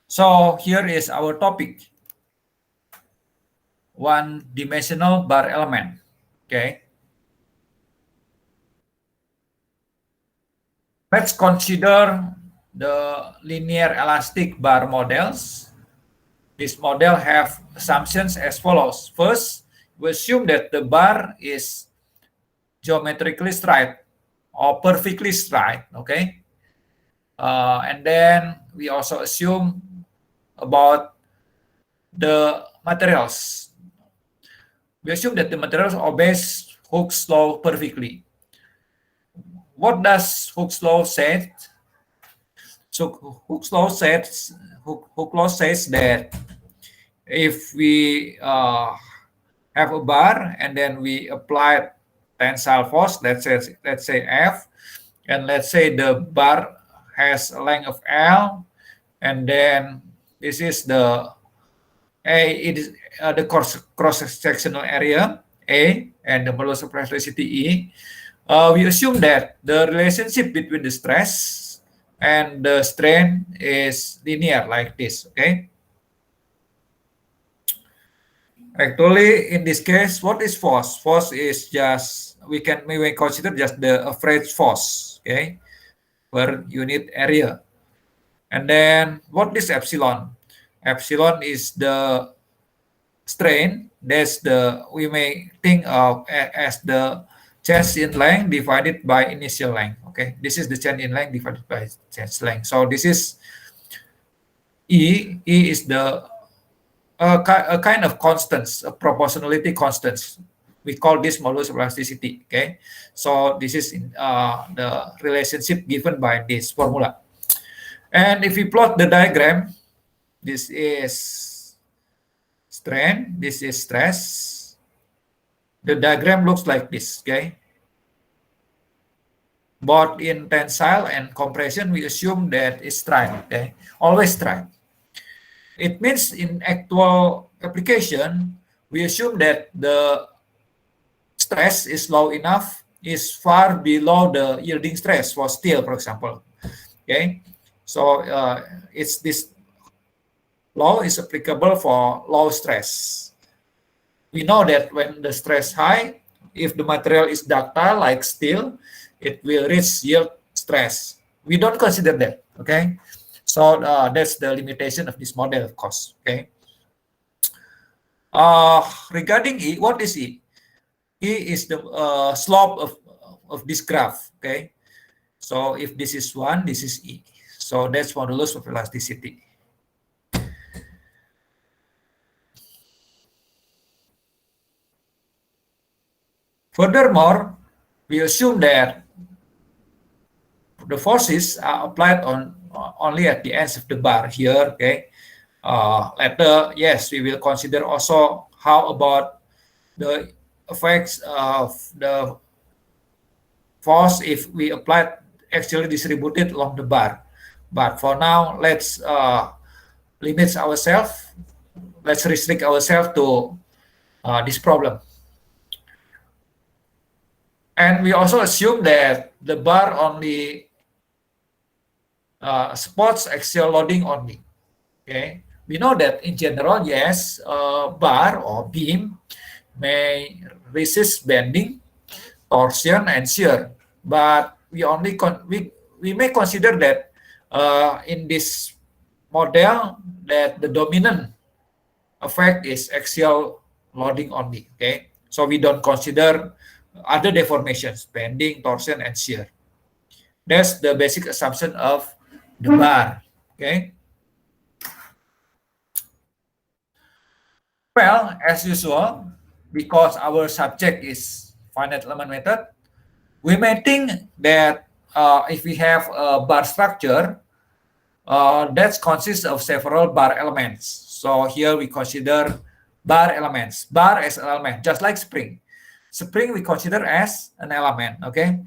So here is our topic, one-dimensional bar element. Okay. Let's consider the linear elastic bar models. This model have assumptions as follows. First, we assume that the bar is geometrically straight or perfectly straight, okay? And then we also assume about the materials. We assume that the materials obeys Hooke's law perfectly. What does Hooke's law say? So Hooke's law says that if we have a bar and then we apply tensile force, let's say F, and let's say the bar has a length of L, and then this is the A, it is the cross-sectional area A, and the modulus of elasticity E. We assume that the relationship between the stress and the strain is linear like this, okay? Actually, in this case, what is force? Force is just, we may consider just the average force, okay, per unit area. And then what is epsilon? Epsilon is the strain. That's we may think of as the change in length divided by initial length. Okay, this is the change in length divided by change length. So this is E. E is the a kind of constants, a proportionality constants. We call this modulus of elasticity. Okay, so this is the relationship given by this formula. And if we plot the diagram, this is strain, this is stress. The diagram looks like this. Okay, both in tensile and compression, we assume that it's straight. Okay, always straight. It means in actual application, we assume that the stress is low enough, is far below the yielding stress for steel, for example. Okay, so it's this law is applicable for low stress. We know that when the stress high, if the material is ductile like steel, it will reach yield stress. We don't consider that. Okay. So that's the limitation of this model, of course. Okay. Regarding E, what is E? E is the slope of this graph. Okay. So if this is 1, this is E. So that's modulus of elasticity. Furthermore, we assume that the forces are applied on only at the ends of the bar here. Okay. Later, yes, we will consider also how about the effects of the force if we apply actually distributed along the bar. But for now, let's limit ourselves. Let's restrict ourselves to this problem. And we also assume that the bar only supports axial loading only. Okay. We know that in general, yes, bar or beam may resist bending, torsion, and shear. But we only we may consider that in this model that the dominant effect is axial loading only. Okay, so we don't consider other deformations, bending, torsion, and shear. That's the basic assumption of the bar. Okay. Well, as usual, because our subject is finite element method, we may think that if we have a bar structure, that consists of several bar elements. So here we consider bar elements, bar as an element, just like spring. Spring we consider as an element, okay?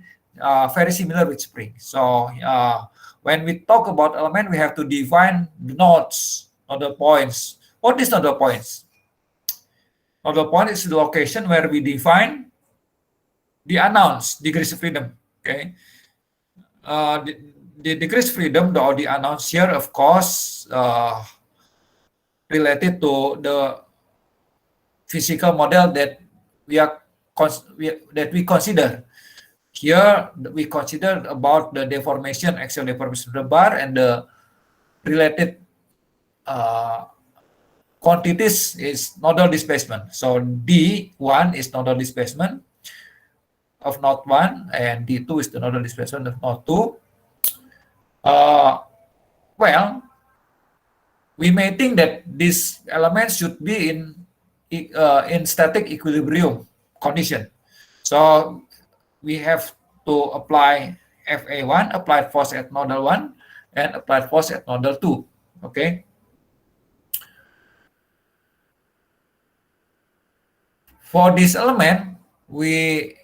Very similar with spring. So when we talk about element, we have to define the nodes, nodal points. What is nodal points? Nodal point is the location where we define the announced degrees of freedom. Okay, the decreased freedom or the announced here, of course, related to the physical model that we consider. Here we consider about the deformation, axial deformation of the bar, and the related quantities is nodal displacement. So D1 is nodal displacement of node 1, and D2 is the nodal displacement of node 2. Well, we may think that these elements should be in static equilibrium condition. So we have to apply FA1, applied force at nodal 1, and applied force at nodal 2. Okay. For this element, we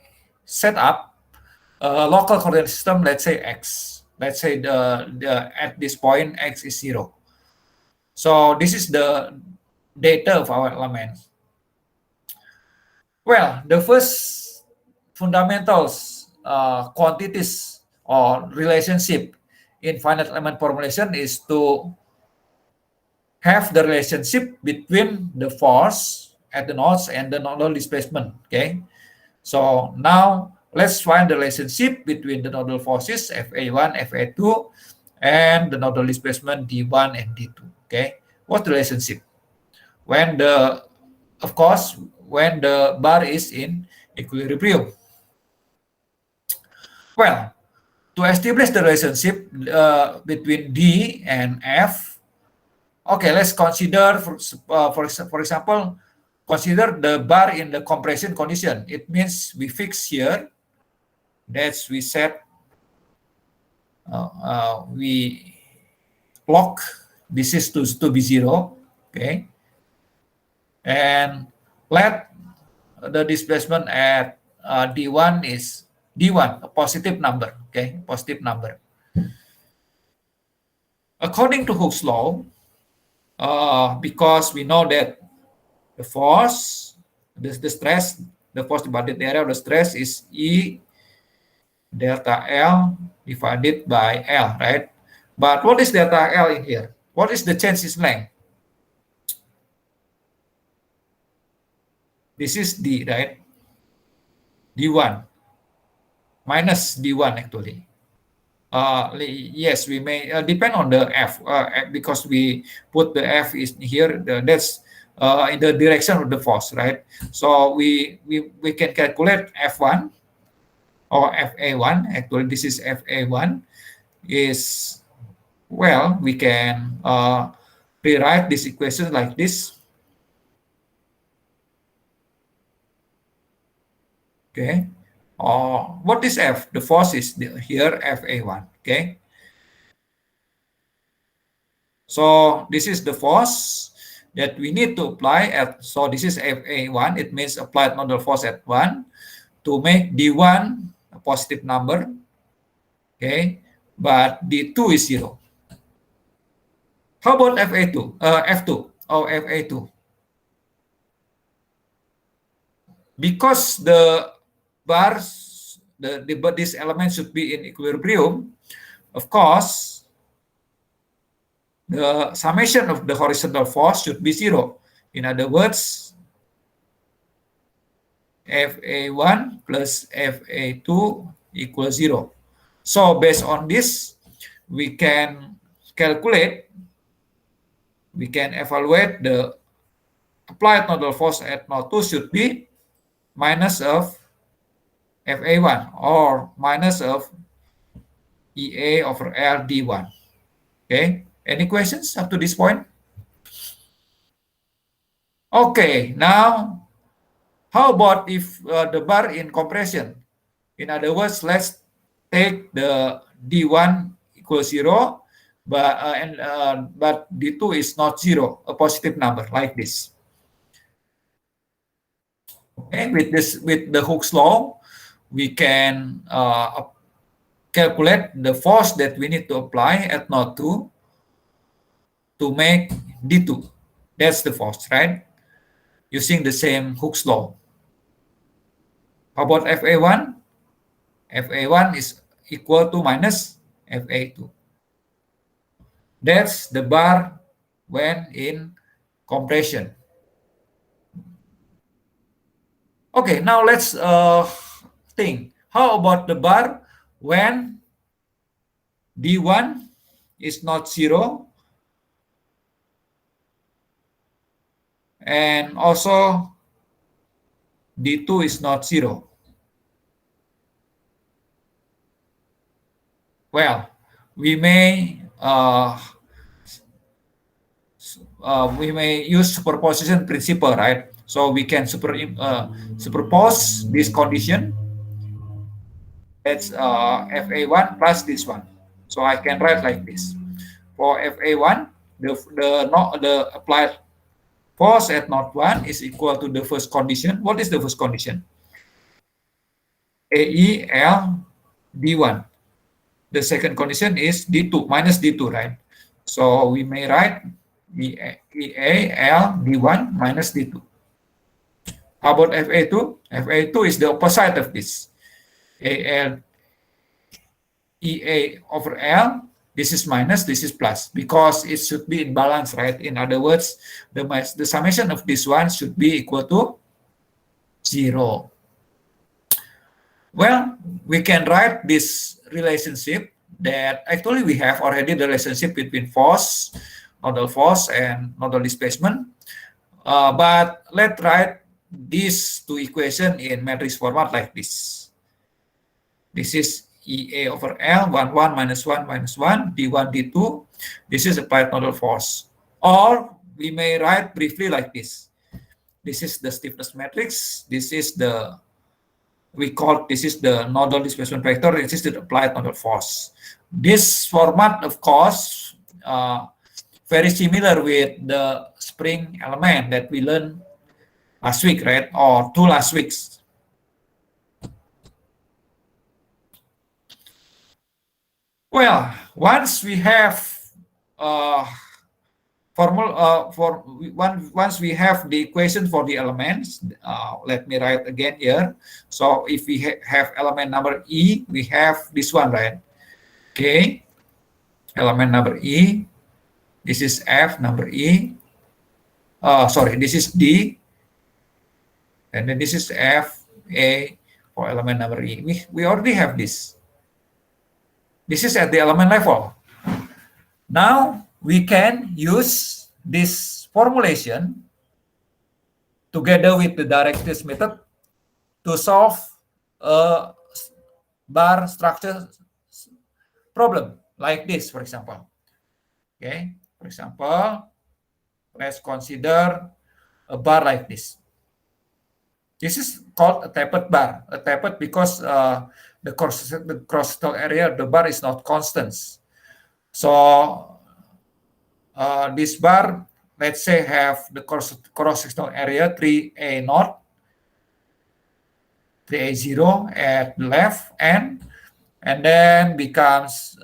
set up a local coordinate system, let's say X. Let's say at this point, X is 0. So this is the data of our element. Well, the first fundamentals quantities or relationship in finite element formulation is to have the relationship between the force at the nodes and the nodal displacement. Okay, so now let's find the relationship between the nodal forces FA1, FA2, and the nodal displacement D1 and D2. Okay, what's the relationship? When when the bar is in equilibrium. Well, to establish the relationship between D and F, okay, let's consider, for example, consider the bar in the compression condition. It means we fix here, that's we set, we lock this is to be 0, okay, and let the displacement at D1 is D1, a positive number, okay, positive number. According to Hooke's law, because we know that the force, the stress, the force divided the area of the stress is E delta L divided by L, right? But what is delta L in here? What is the change in length? This is D, right? D1 minus D1 actually. Yes, we may depend on the F because we put the F is here. That's in the direction of the force, right? So we can calculate F1 or FA1. Actually, this is FA1. Is, well, we can rewrite this equation like this. Okay. What is F? The force is here, FA1. Okay. So this is the force that we need to apply at. So this is FA1. It means applied nodal force at 1 to make D1 a positive number. Okay. But D2 is 0. How about FA2? F2 or FA2? Because the bars, this element should be in equilibrium, of course, the summation of the horizontal force should be 0. In other words, FA1 plus FA2 equals 0. So based on this, we can calculate, we can evaluate the applied nodal force at node 2 should be minus of FA1 or minus of EA over L D1. Okay, any questions up to this point? Okay, now how about if the bar in compression? In other words, let's take the D1 equals 0, but D2 is not 0, a positive number like this. Okay, with the Hooke's law, we can calculate the force that we need to apply at node 2 to make D2. That's the force, right? Using the same Hooke's law. How about FA1? FA1 is equal to minus FA2. That's the bar when in compression. Okay, now let's think. How about the bar when D1 is not 0 and also D2 is not 0? Well, we may use superposition principle, right? So we can superpose this condition. That's FA1 plus this one. So I can write like this. For FA1, the applied force at node 1 is equal to the first condition. What is the first condition? AEL D1. The second condition is D2, minus D2, right? So we may write EAL D1 minus D2. How about FA2? FA2 is the opposite of this. AL EA over L, this is minus, this is plus, because it should be in balance, right? In other words, the summation of this one should be equal to 0. Well, we can write this relationship that actually we have already the relationship between force, nodal force, and nodal displacement. But let's write these two equations in matrix format like this. This is EA over L, 1, 1, minus 1, minus 1, D1, D2. This is applied nodal force. Or we may write briefly like this. This is the stiffness matrix. This is the, this is the nodal displacement vector. This is the applied nodal force. This format, of course, very similar with the spring element that we learned last week, right? Or 2 last weeks. Well, once we have once we have the equation for the elements, let me write again here. So if we have element number E, we have this one, right? Okay, element number E. This is F number E. Sorry, this is D. And then this is F, A for element number E. We already have this. This is at the element level. Now we can use this formulation together with the directrix method to solve a bar structure problem like this, for example. Okay, for example, let's consider a bar like this. This is called a tapered bar. A tapered because the cross-sectional area of the bar is not constant. So this bar, let's say, have the cross-sectional area 3A0, 3A0 at the left end, and then becomes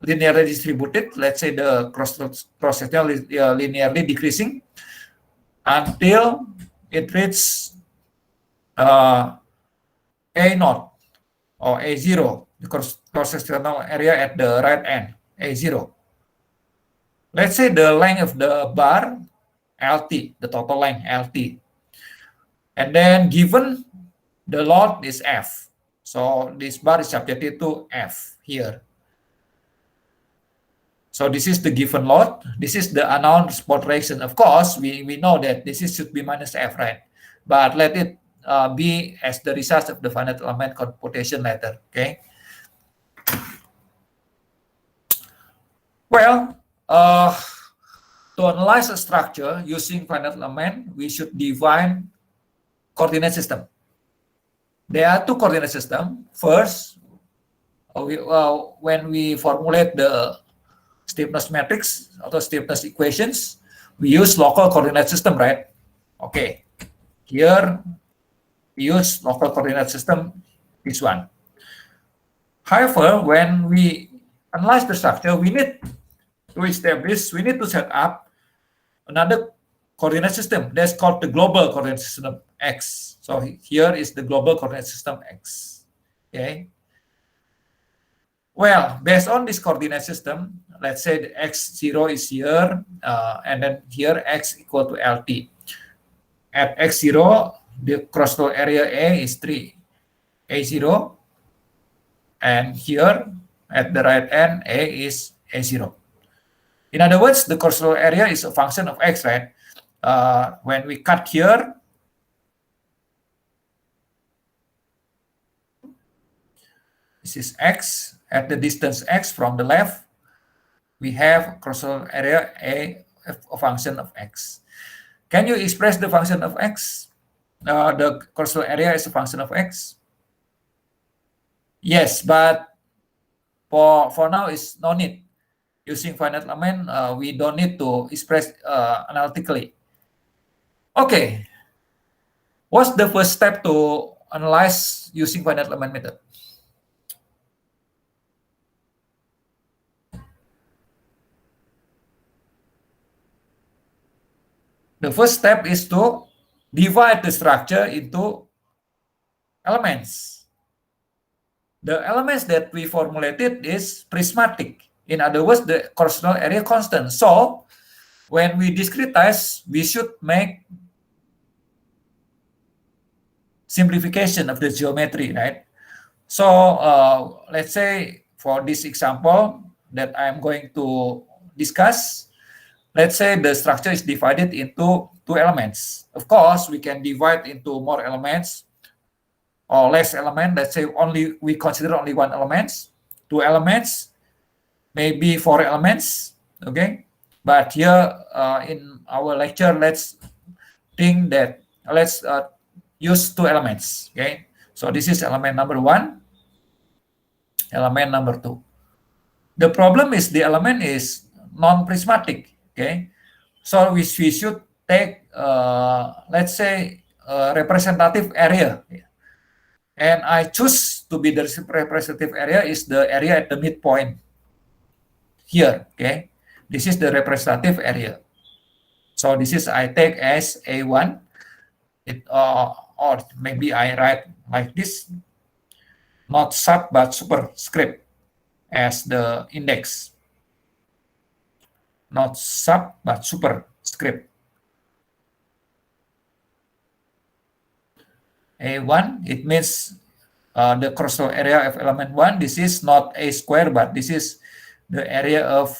linearly distributed. Let's say the cross-sectional is linearly decreasing until it reaches A0 or A0, the cross-sectional area at the right end, A0. Let's say the length of the bar, LT, the total length, LT. And then given the load is F. So this bar is subjected to F here. So this is the given load. This is the unknown support reaction. Of course, we know that this should be minus F, right? But let it be as the result of the finite element computation later, okay? Well, to analyze a structure using finite element, we should define coordinate system. There are 2 coordinate systems. First, when we formulate the stiffness matrix atau stiffness equations, we use local coordinate system, right? Okay, here we use local coordinate system, this one. However, when we analyze the structure, we need to set up another coordinate system that's called the global coordinate system X. So here is the global coordinate system X. Okay. Well, based on this coordinate system, let's say the x0 is here, and then here x equal to LT. At x0, the cross-flow area A is 3, A0, and here at the right end, A is A0. In other words, the cross-flow area is a function of x, right? When we cut here, this is x. At the distance x from the left, we have cross-flow area A, a function of x. Can you express the function of x? The cross-flow area is a function of x. Yes, but for now, it's no need. Using finite element, we don't need to express analytically. Okay. What's the first step to analyze using finite element method? The first step is to divide the structure into elements. The elements that we formulated is prismatic. In other words, the cross-flow area constant. So, when we discretize, we should make simplification of the geometry, right? So, let's say for this example that I'm going to discuss, let's say the structure is divided into 2 elements. Of course, we can divide into more elements or less element. Let's say we consider only 1 element, 2 elements, maybe 4 elements. Okay, but here in our lecture, let's think that let's use 2 elements. Okay, so this is element number 1, element number 2. The problem is the element is non-prismatic. Okay, so we should take let's say representative area, and I choose to be the representative area is the area at the midpoint here. Okay, this is the representative area. So this is I take as A1. Or maybe I write like this, not sub but superscript as the index. Not sub but superscript. A1, it means the cross-flow area of element 1. This is not A square, but this is the area of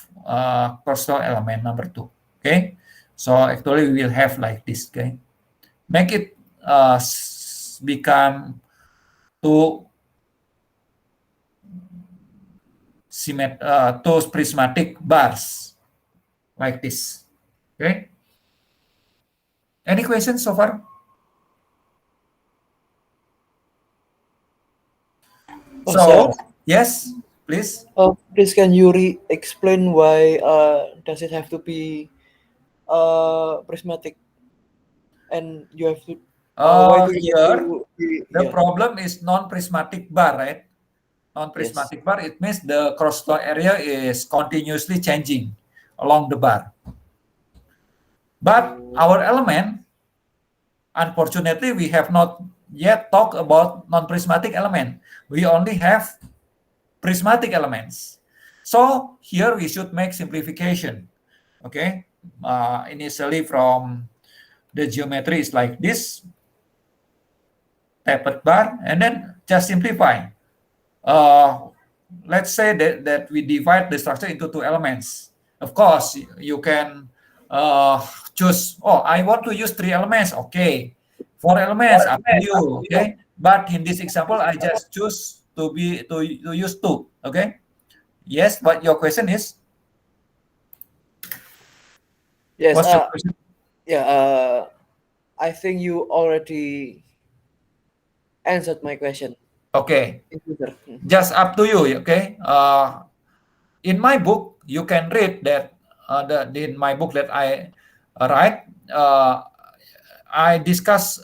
cross-flow element number 2. Okay, so actually we will have like this. Okay, make it become 2 prismatic bars like this. Okay, any questions so far? So yes, please. Please can you explain why does it have to be prismatic, and you have to here the problem is non-prismatic bar, right? Non-prismatic bar, it means the cross-flow area is continuously changing along the bar. But our element, unfortunately, we have not yet talked about non-prismatic element. We only have prismatic elements. So here we should make simplification. Okay, initially from the geometry is like this, tapered bar, and then just simplify. Let's say that we divide the structure into 2 elements. Of course, you can choose, I want to use 3 elements. Okay, 4 elements, up to you. Okay, but in this example, I just choose to use 2. Okay, yes, but your question is? Yes. What's your question? Yeah, I think you already answered my question. Okay, just up to you. Okay, in my book, you can read that in my book that I write, I discuss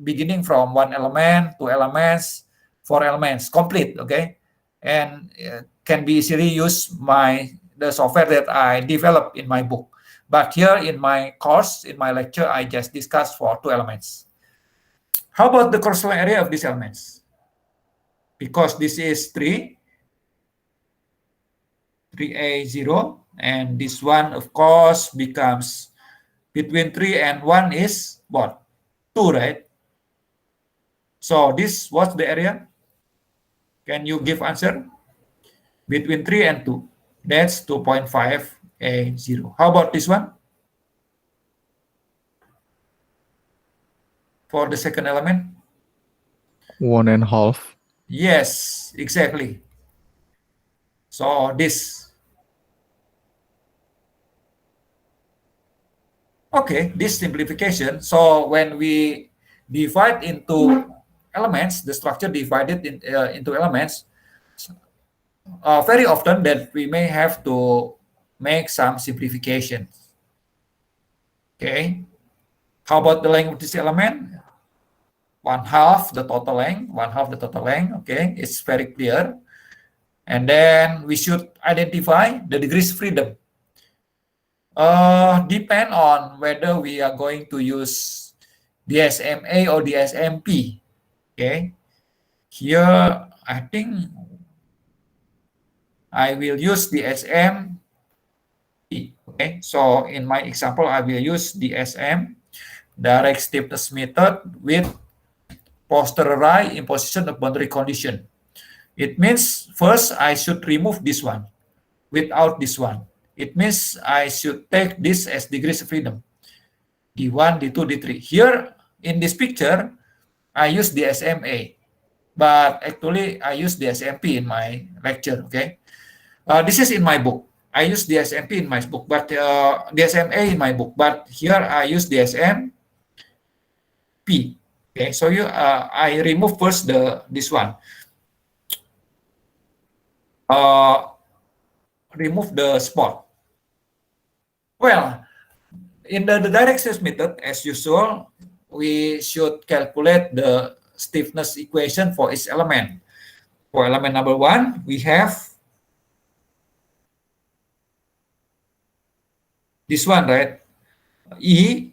beginning from 1 element, 2 elements, 4 elements, complete. Okay, and can be easily used the software that I developed in my book. But here in my course, in my lecture, I just discussed for 2 elements. How about the cross-flow area of these elements? Because this is 3, 3A0, and this one, of course, becomes between 3 and 1 is what? 2, right? So this, what's the area? Can you give answer? Between 3 and 2. That's 2.5A0. How about this one? For the second element? 1.5. Yes, exactly. So this. Okay, this simplification. So when we divide into elements, the structure divided into elements, very often that we may have to make some simplification. Okay. How about the length of this element? 1/2 the total length, 1/2 the total length. Okay, it's very clear. And then we should identify the degrees of freedom. Depend on whether we are going to use DSMA or DSMP. Okay. Here, I think I will use DSM. Okay, so in my example, I will use DSM, direct stiffness method with posteriori imposition of boundary condition. It means first I should remove this one without this one. It means I should take this as degrees of freedom. D1, D2, D3. Here in this picture, I use DSMA, but actually I use DSMP in my lecture, okay? This is in my book. I use DSMP in my book, but DSMA in my book, but here I use DSMP. Okay, so I remove first this one. Remove the spot. Well, in the direct stiffness method, as usual, we should calculate the stiffness equation for each element. For element number 1, we have this one, right? E,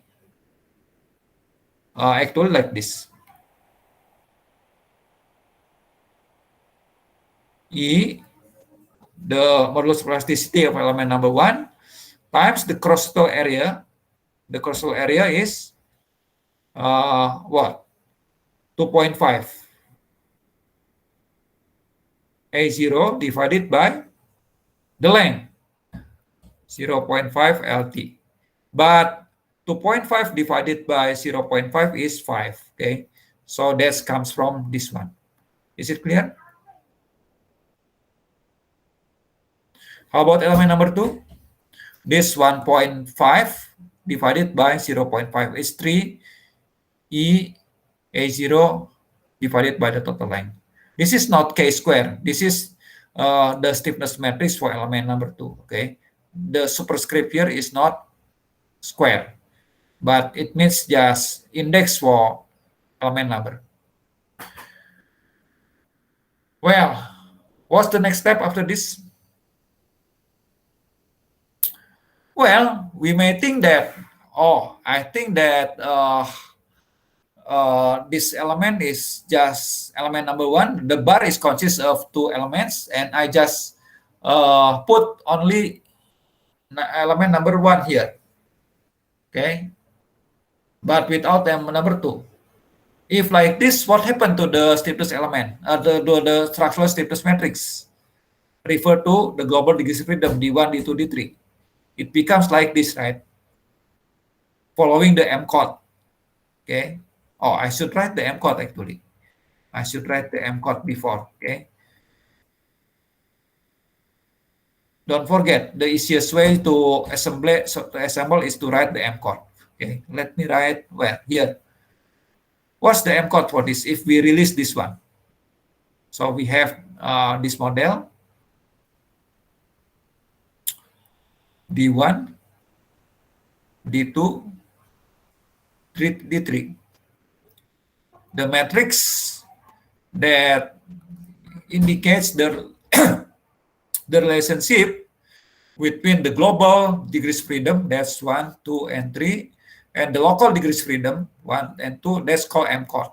actually like this. E, the modulus plasticity of element number 1 times the cross-sectional area. The cross-sectional area is what? 2.5 A0 divided by the length, 0.5 LT. But 2.5 divided by 0.5 is 5. Okay, so that comes from this one. Is it clear? How about element number 2? This 1.5 divided by 0.5 is 3 E A0 divided by the total length. This is not K-square. This is the stiffness matrix for element number 2. Okay, the superscript here is not square, but it means just index for element number. Well, what's the next step after this? Well, we may think that, I think that this element is just element number 1. The bar is consists of 2 elements, and I just put only element number 1 here. Okay, but without element number 2. If like this, what happened to the stiffness element? The structural stiffness matrix refer to the global degrees of freedom D1, D2, D3. It becomes like this, right? Following the M-code. Okay. I should write the M-code actually. I should write the M-code before. Okay. Don't forget, the easiest way to assemble is to write the M-code. Okay. Let me write where? Here. What's the M-code for this if we release this one? So we have this model. D1, D2, D3. The matrix that indicates the the relationship between the global degrees freedom, that's 1, 2, and 3, and the local degrees freedom, 1 and 2, that's called M-code.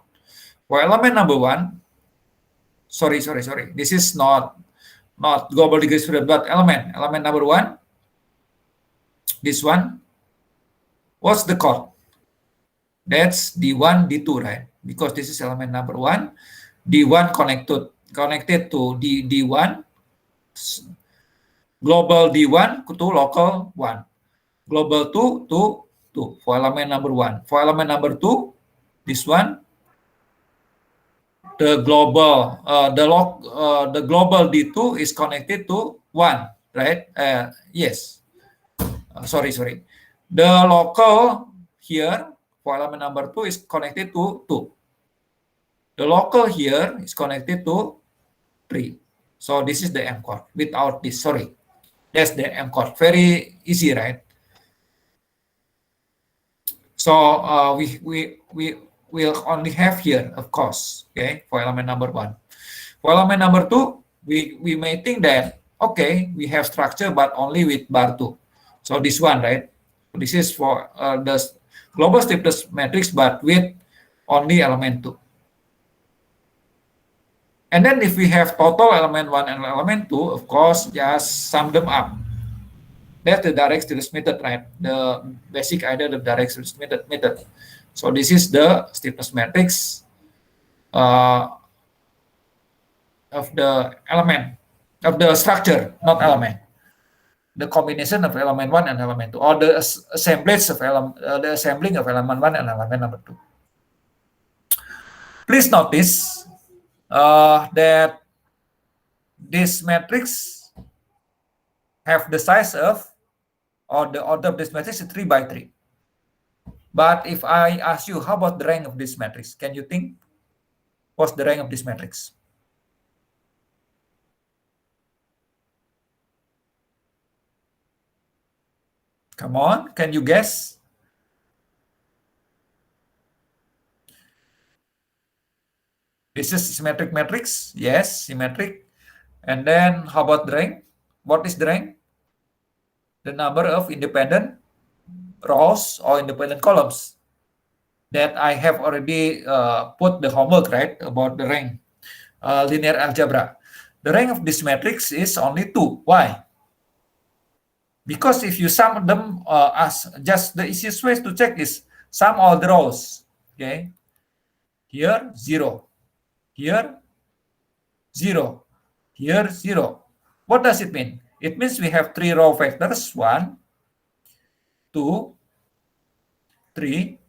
For element number 1, sorry. This is not not global degree spread, but element number 1, this one, what's the chord? That's D1, D2, right? Because this is element number 1, D1 connected to D1, global D1 to local 1, global 2 to 2 for element number 1. For element number 2, this one, the global the global D2 is connected to 1, right? Yes. Sorry. The local here for element number 2 is connected to 2. The local here is connected to 3. So this is the M chord. Without this, sorry. That's the M chord. Very easy, right? So we will only have here, of course, okay, for element number 1. For element number 2, we may think that, okay, we have structure, but only with bar 2. So this one, right? This is for the global stiffness matrix, but with only element 2. And then if we have total element 1 and element 2, of course, just sum them up. That's the direct stiffness method, right? The basic idea of the direct stiffness method. So this is the stiffness matrix of the element, of the structure, not element. The combination of element 1 and element 2, or the assemblage of the assembling of element 1 and element number 2. Please notice that this matrix have the size of, or the order of this matrix is 3 by 3. But if I ask you, how about the rank of this matrix? Can you think? What's the rank of this matrix? Come on, can you guess? This is symmetric matrix. Yes, symmetric. And then how about the rank? What is the rank? The number of independent rows or independent columns. That I have already put the homework, right, about the rank, linear algebra. The rank of this matrix is only 2. Why? Because if you sum them, as just the easiest way to check is sum all the rows. Okay, here 0, here 0, here 0. What does it mean? It means we have 3 row vectors: 1, 2, 3.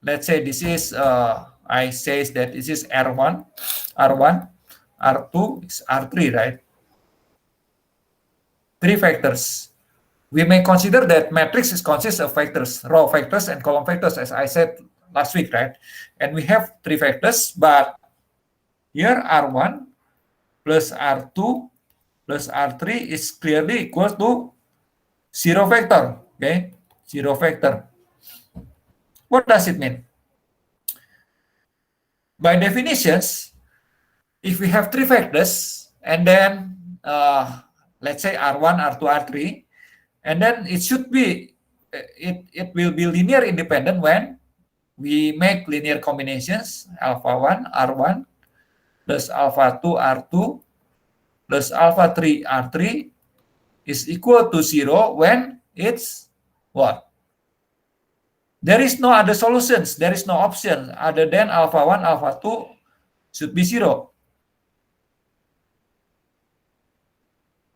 Let's say this is I say that this is R1, R2 is R3, right? 3 vectors. We may consider that matrix consists of vectors, row vectors and column vectors, as I said last week, right? And we have 3 vectors, but here R1 plus R2 plus R3 is clearly equal to 0 vector, okay? 0 vector. What does it mean? By definitions, if we have 3 vectors and then let's say R1, R2, R3, and then it should be, it will be linear independent when we make linear combinations, alpha 1, R1, plus alpha 2, R2, plus alpha 3, R3 is equal to 0 when it's what? There is no other solutions. There is no option other than alpha 1, alpha 2 should be 0.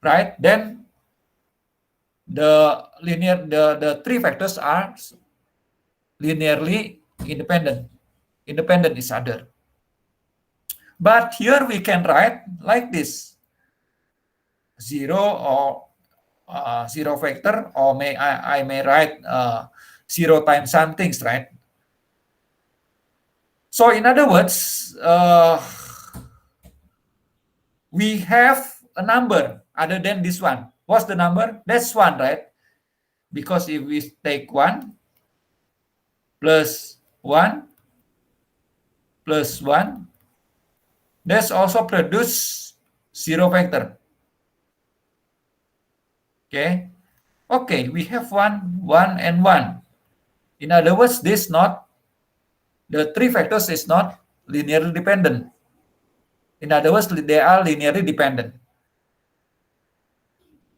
Right? Then the 3 vectors are linearly independent each other. But here we can write like this: 0 or 0 vector, or I may write 0 times something, right? So in other words, we have a number other than this one. What's the number? That's 1, right? Because if we take 1 plus 1 plus 1, that's also produce 0 vector. Okay. Okay, we have 1, 1, and 1. In other words, the 3 vectors is not linearly dependent. In other words, they are linearly dependent.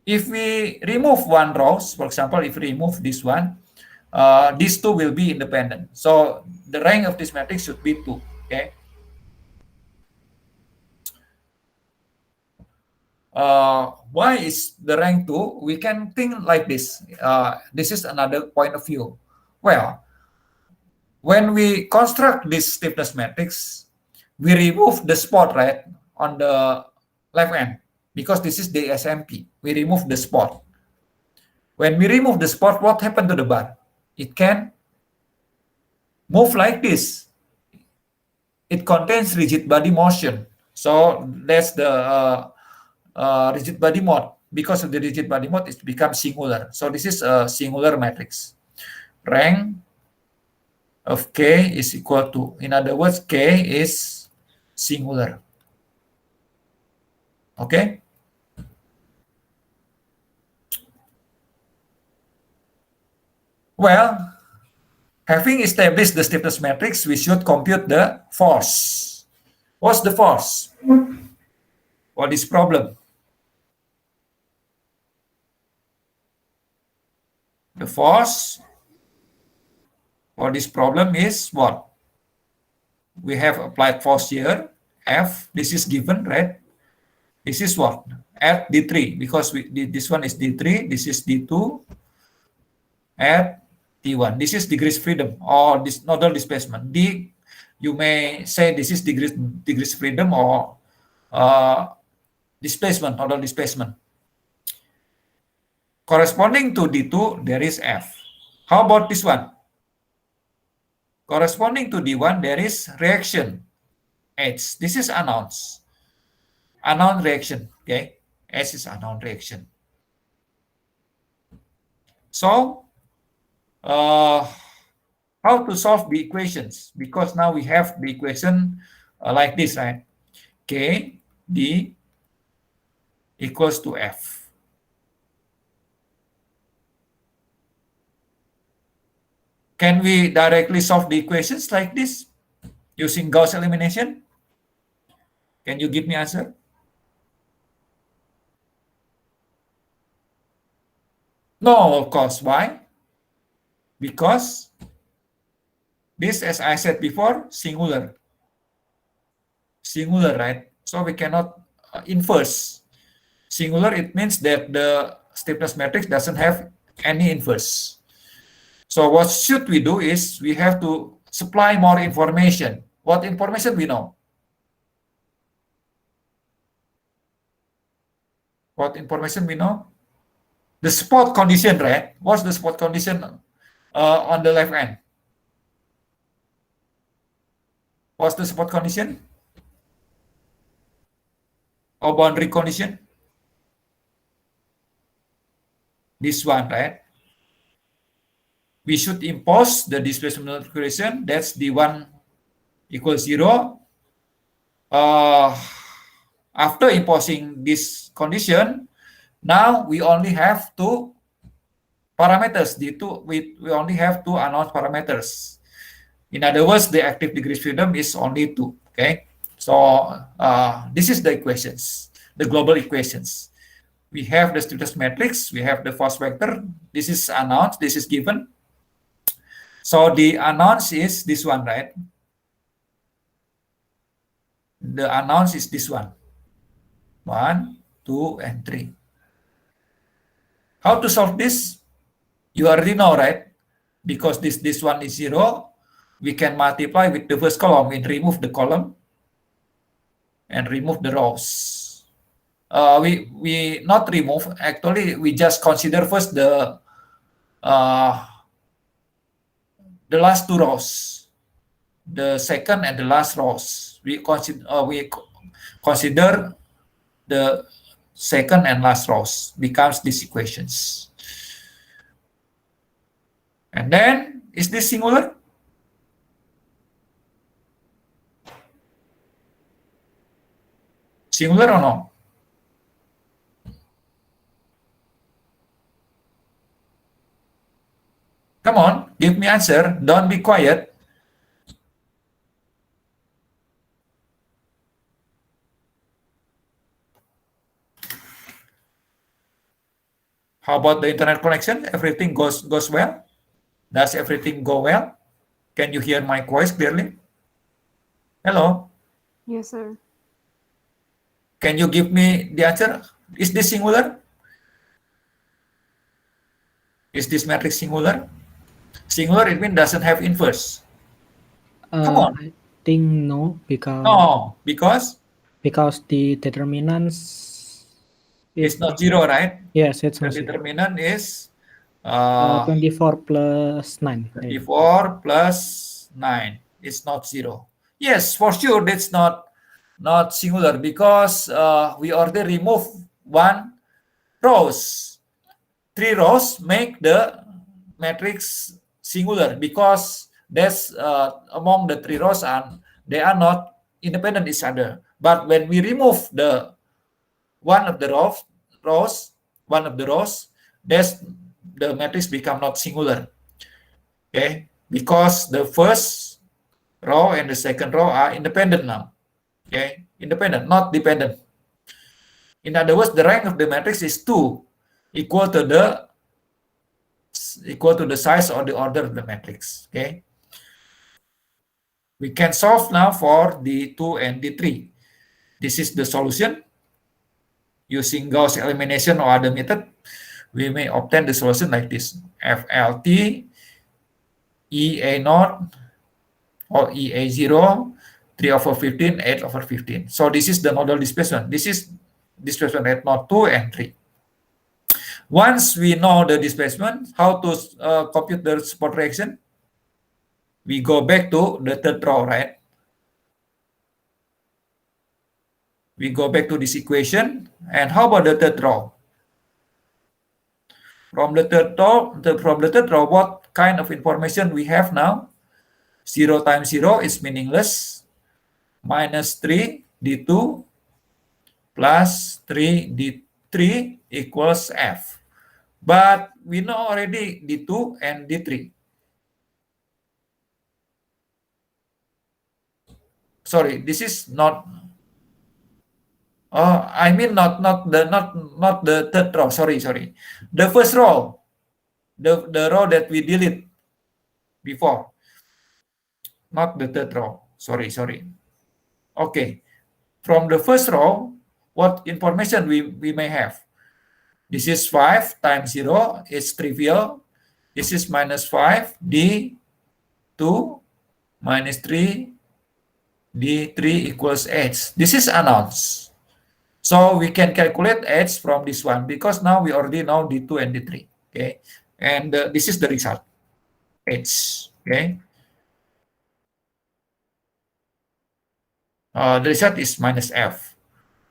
If we remove one rows, for example, if we remove this one, these two will be independent. So the rank of this matrix should be 2. Okay. Why is the rank 2? We can think like this. This is another point of view. Well, when we construct this stiffness matrix, we remove the spot, right, on the left hand, because this is the SMP. We remove the spot. When we remove the spot, what happened to the bar? It can move like this. It contains rigid body motion. So that's the rigid body mode. Because of the rigid body mode, it becomes singular. So this is a singular matrix. Rank of K is equal to, in other words, K is singular. Okay? Well, having established the stiffness matrix, we should compute the force. What's the force for this problem? The force for this problem is what? We have applied force here, F. This is given, right? This is what? At D3, because this one is D3, this is D2, at T1. This is degrees freedom or this nodal displacement. D, you may say this is degrees freedom or displacement, nodal displacement. Corresponding to D2, there is F. How about this one? Corresponding to D1, there is reaction, H. This is announced. Unknown reaction, okay? S is unknown reaction. So, how to solve the equations? Because now we have the equation like this, right? K, D equals to F. Can we directly solve the equations like this using Gauss elimination? Can you give me answer? No, of course. Why? Because this, as I said before, singular. Singular, right? So we cannot inverse. Singular, it means that the stiffness matrix doesn't have any inverse. So what should we do is we have to supply more information. What information we know? What information we know? The spot condition, right? What's the spot condition on the left hand? What's the spot condition? Or boundary condition? This one, right? We should impose the displacement equation. That's D1 equals 0. After imposing this condition, now we only have two parameters. We only have two unknown parameters. In other words, the active degree freedom is only 2. Okay, so this is the equations, the global equations. We have the stiffness matrix, we have the force vector. This is unknown, this is given. So the unknown is this one, right? The unknown is this one. 1, 2, and 3. How to solve this? You already know, right? Because this one is 0, we can multiply with the first column and remove the column and remove the rows. We not remove, actually we just consider first the last two rows, the second and the last rows. We consider the second and last rows becomes these equations. And then, is this singular? Singular or no? Come on, give me answer. Don't be quiet. How about the internet connection? Everything goes well? Does everything go well? Can you hear my voice clearly? Hello? Yes, sir. Can you give me the answer? Is this singular? Is this matrix singular? Singular, it means doesn't have inverse. Come on. I think no, because No, because the determinants it's not zero, right? Yes, it's The not zero. determinant is 24 plus 9. 34 plus 9. It's not zero. Yes, for sure, that's not singular because we already remove one rows. 3 rows make the matrix singular because that's among the 3 rows and they are not independent each other. But when we remove the one of the rows, that's the matrix become not singular. Okay, because the first row and the second row are independent now. Okay, independent, not dependent. In other words, the rank of the matrix is 2, equal to the size or the order of the matrix. Okay, we can solve now for D2 and D3. This is the solution. Using Gauss elimination or other method, we may obtain the solution like this: FLT EA0 or EA0 3/15, 8/15. So this is the nodal displacement. This is displacement at node 2 and 3. Once we know the displacement, how to compute the support reaction, we go back to the third row, right? We go back to this equation. And how about the third row? From the third row, what kind of information we have now? 0 times 0 is meaningless. Minus 3 D2 plus 3 D3 equals F. But we know already D2 and D3. Sorry, this is not. Oh, I mean not the third row. Sorry. The first row, the row that we delete before, not the third row. Sorry. Okay, from the first row, what information we may have? This is 5 times 0. It's trivial. This is minus 5 D2 minus 3 D3 equals H. This is unknowns. So we can calculate H from this one because now we already know D2 and D3. Okay, and this is the result, H. Okay, the result is minus F.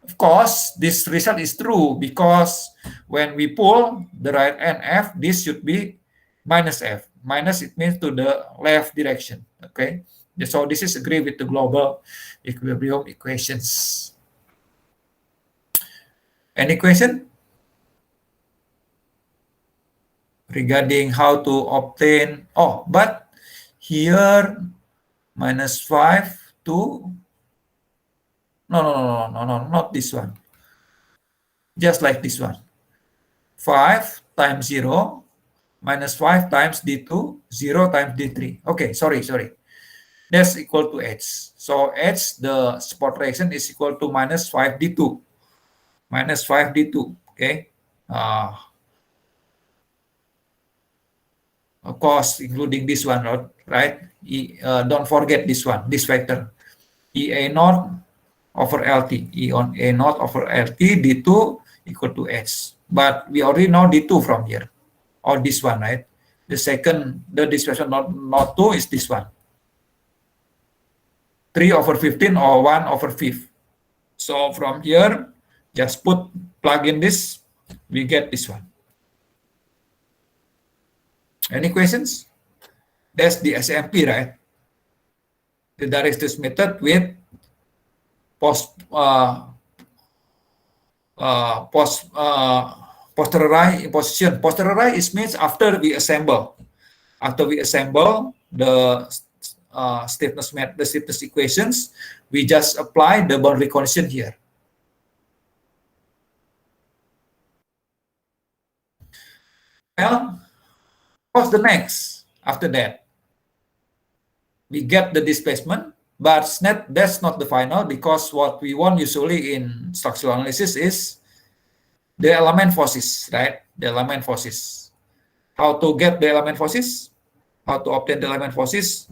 Of course, this result is true because when we pull the right hand F, this should be minus F. Minus, it means to the left direction. Okay, so this is agree with the global equilibrium equations. Any question regarding how to obtain? Oh, but here minus 5 to no, not this one. Just like this one. 5 times 0 minus 5 times D2, 0 times D3. Okay, sorry. That's equal to H. So H, the support reaction is equal to minus 5 D2. Minus 5 D2, okay? Of course, including this one, right? Don't forget this one, this factor. EA0 over LT. EA0 over LT, D2 equal to H. But we already know D2 from here, or this one, right? The displacement not 2 is this one. 3/15 or 1/5. So from here, just plug in this, we get this one. Any questions? That's the SMP, right? The Dirichlet's method with posteriori imposition. Posteriori means after we assemble. After we assemble the stiffness equations, we just apply the boundary condition here. Well, what's the next after that? We get the displacement, but that's not the final, because what we want usually in structural analysis is the element forces, right? The element forces. How to get the element forces? How to obtain the element forces?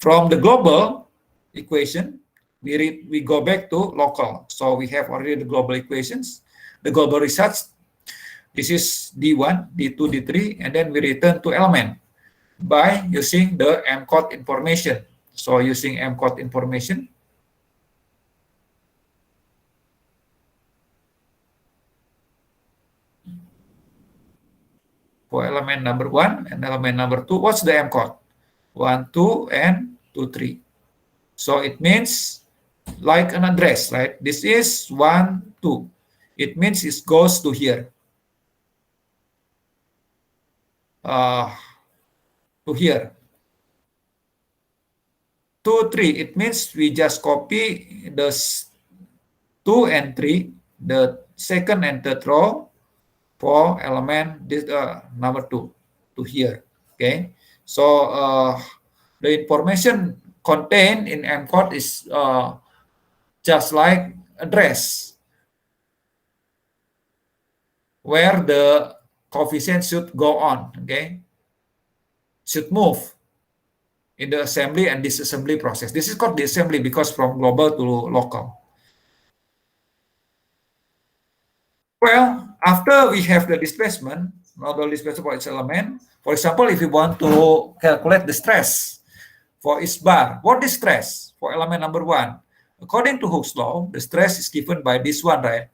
From the global equation, we go back to local. So we have already the global equations, the global results. This is D1, D2, D3, and then we return to element by using the M-code information. So using M-code information, for element number 1 and element number 2, what's the M-code? 1, 2, and 2, 3. So it means like an address, right? This is 1, 2. It means it goes to here. To here. 2, 3, it means we just copy the 2 and 3, the second and third row for element this number 2 to here. Okay, so the information contained in M-code is just like address where the coefficient should go on. Okay, should move in the assembly and disassembly process. This is called the assembly because from global to local. Well, after we have the displacement, model displacement for each element, for example, if we want to calculate the stress for each bar, what is stress for element number 1? According to Hooke's law, the stress is given by this one, right?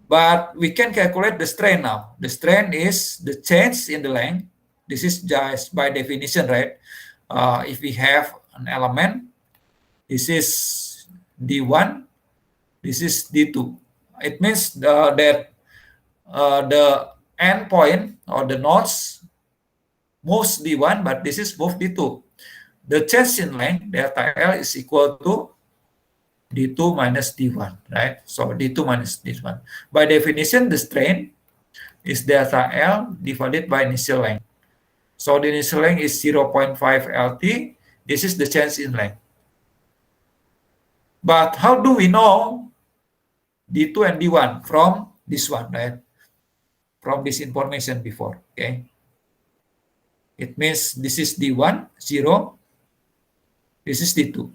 But we can calculate the strain now. The strain is the change in the length. This is just by definition, right? If we have an element, this is D1, this is D2. It means that the end point or the nodes moves D1, but this is move D2. The change in length, delta L, is equal to D2 minus D1, right? So D2 minus D1. By definition, the strain is delta L divided by initial length. So the initial length is 0.5 LT. This is the change in length. But how do we know D2 and D1 from this one, right? From this information before, okay? It means this is D1, 0. This is D2.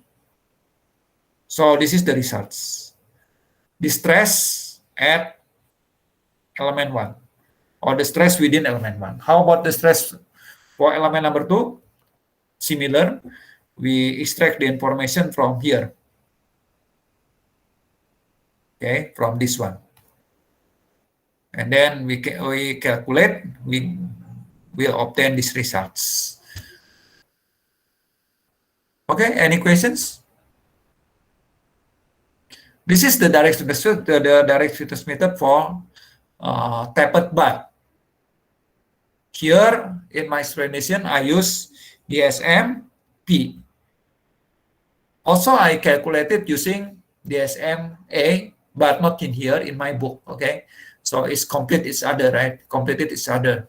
So this is the results. The stress at element 1 or the stress within element 1. How about the stress for element number 2? Similar. We extract the information from here. Okay, from this one. And then we calculate, we will obtain these results. Okay, any questions? This is the direct Vitus method for tapered bar. Here in my explanation, I use DSM-P. Also, I calculated using DSM-A, but not in here in my book. Okay, so it's complete each other, right? Completed each other.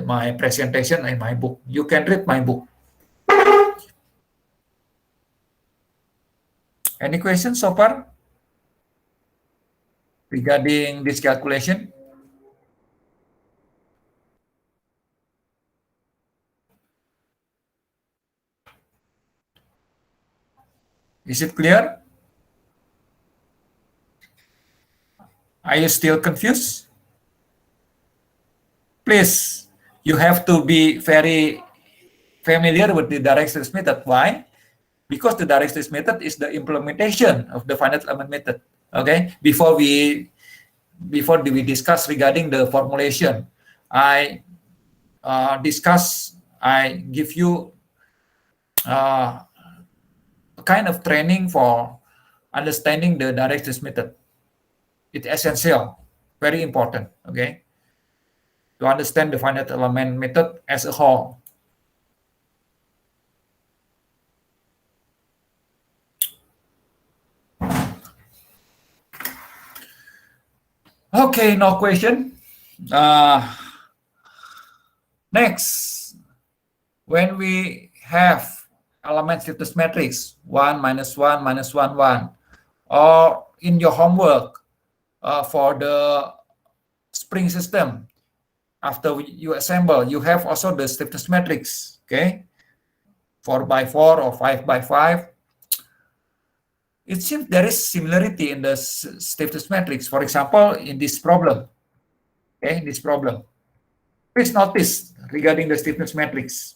My presentation in my book. You can read my book. Any questions so far regarding this calculation? Is it clear? Are you still confused? Please, you have to be very familiar with the direct series method. Why? Because the direct series method is the implementation of the finite element method. Okay, before we discuss regarding the formulation, I give you a kind of training for understanding the direct series method. It's essential, very important. Okay, to understand the finite element method as a whole. Okay, no question. Next, when we have element stiffness matrix 1 minus 1 minus 1 1, or in your homework for the spring system, after you assemble, you have also the stiffness matrix, okay, 4 by 4 or 5 by 5. It seems there is similarity in the stiffness matrix. For example, in this problem, okay, this problem, please notice regarding the stiffness matrix.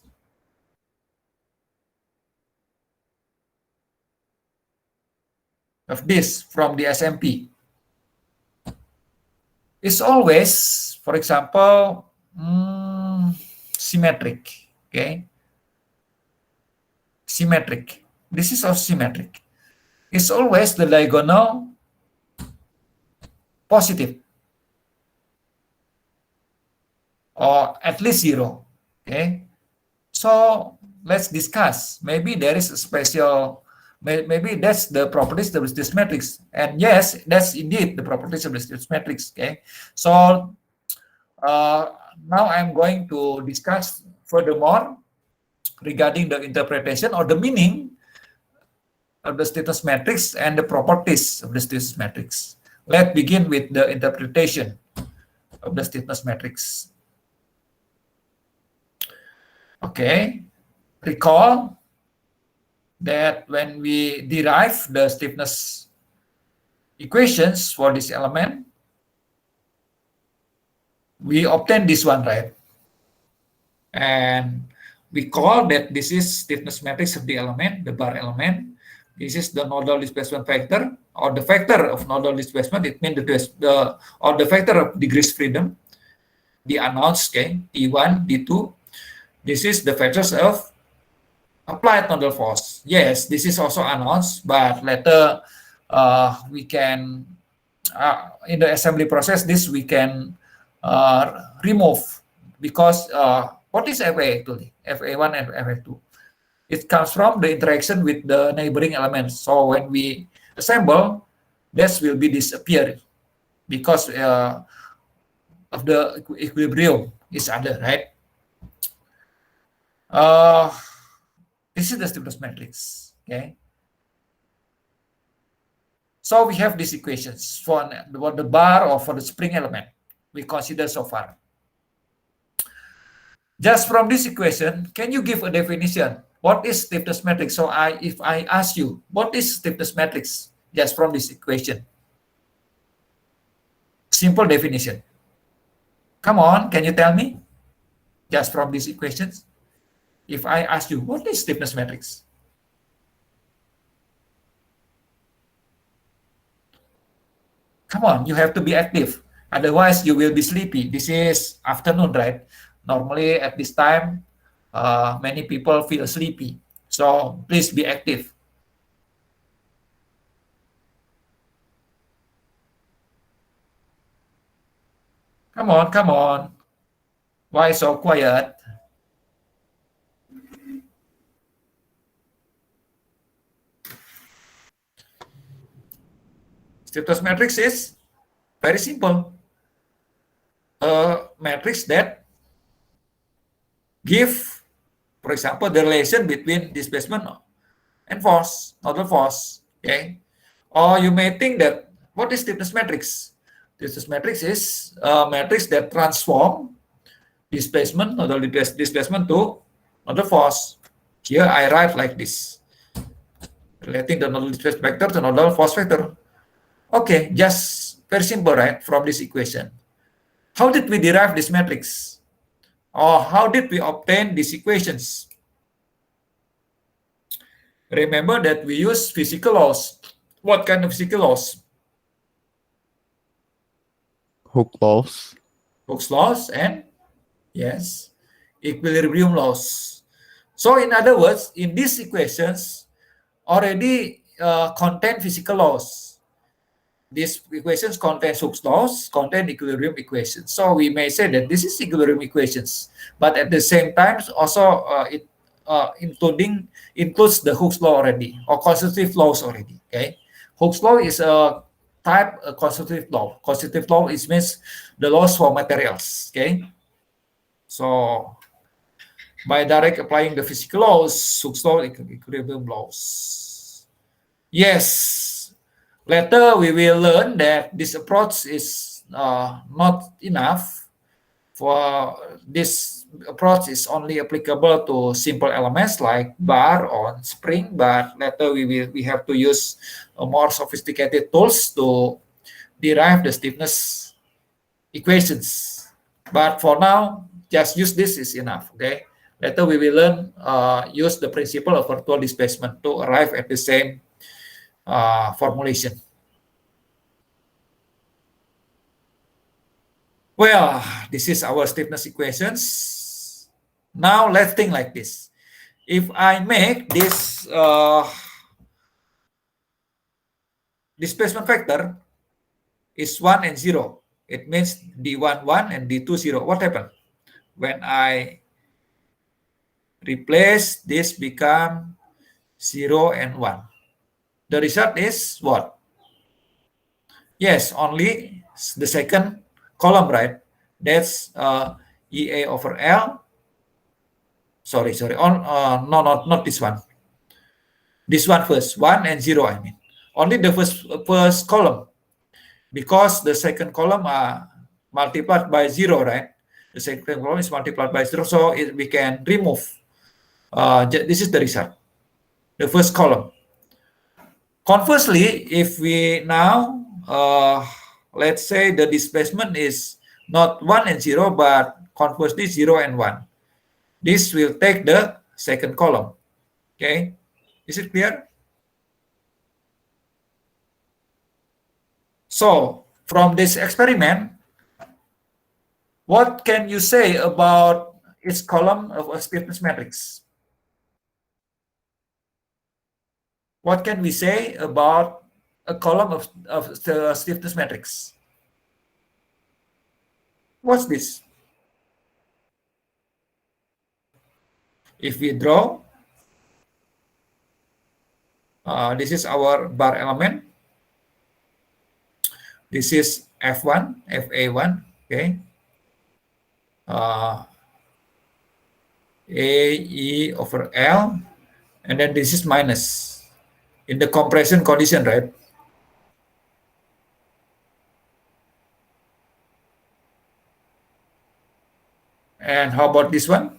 Of this from the SMP. It's always, for example, symmetric, okay? Symmetric. This is also symmetric. It's always the diagonal positive, or at least 0, okay? So let's discuss. Maybe there is a special, maybe that's the properties of this matrix. And yes, that's indeed the properties of this matrix, okay? So now I'm going to discuss furthermore regarding the interpretation or the meaning of the stiffness matrix and the properties of the stiffness matrix. Let's begin with the interpretation of the stiffness matrix. Okay, recall that when we derive the stiffness equations for this element, we obtain this one, right? And we call that this is stiffness matrix of the element, the bar element. This is the nodal displacement factor, or the factor of nodal displacement. It means the factor of degrees freedom, the announced, okay, T1, D2. This is the factors of applied nodal force. Yes, this is also announced, but later we can, in the assembly process, this we can remove, because what is FA actually? FA1 and FA2. It comes from the interaction with the neighboring elements. So when we assemble, this will be disappear because of the equilibrium is other, right? This is the stiffness matrix, okay? So we have these equations for the bar or for the spring element we consider so far. Just from this equation, can you give a definition? What is stiffness matrix? So if I ask you, what is stiffness matrix? Just from this equation. Simple definition. Come on, can you tell me? Just from these equations. If I ask you, what is stiffness matrix? Come on, you have to be active. Otherwise, you will be sleepy. This is afternoon, right? Normally, at this time, many people feel sleepy. So, please be active. Come on, come on. Why so quiet? Stiffness matrix is very simple. A matrix that give, for example, the relation between displacement and force, nodal force, okay? Or you may think that, what is stiffness matrix? Stiffness matrix is a matrix that transform displacement, nodal displacement to nodal force. Here I write like this, relating the nodal displacement vector to nodal force vector. Okay, just very simple, right, from this equation. How did we derive this matrix? Or how did we obtain these equations? Remember that we use physical laws. What kind of physical laws? Hooke's laws. Hooke's laws and, yes, equilibrium laws. So in other words, in these equations already contain physical laws. These equations contain Hooke's laws, contain equilibrium equations. So we may say that this is equilibrium equations, but at the same time, also it includes the Hooke's law already, or constitutive laws already. Okay, Hooke's law is a type a constitutive law. Constitutive law means the laws for materials. Okay, so by direct applying the physical laws, Hooke's law, equilibrium laws. Yes, later we will learn that this approach is not enough. For this approach is only applicable to simple elements like bar or spring, but later we have to use more sophisticated tools to derive the stiffness equations. But for now, just use this is enough. Okay. Later we will learn use the principle of virtual displacement to arrive at the same formulation. Well, this is our stiffness equations. Now let's think like this. If I make this displacement vector is 1 and 0, it means D1 1 and D2 0. What happened? When I replace this become 0 and 1. The result is what? Yes, only the second column, right? That's EA over L. Sorry. No, not this one. This one first, 1 and 0, I mean. Only the first column. Because the second column are multiplied by 0, right? The second column is multiplied by 0, so we can remove. This is the result. The first column. Conversely, if we now, let's say the displacement is not 1 and 0, but conversely 0 and 1. This will take the second column. Okay, is it clear? So, from this experiment, what can you say about its column of a stiffness matrix? What can we say about a column of the stiffness matrix? What's this? If we draw, this is our bar element. This is F1, FA1, okay. AE over L, and then this is minus in the compression condition, right? And how about this one?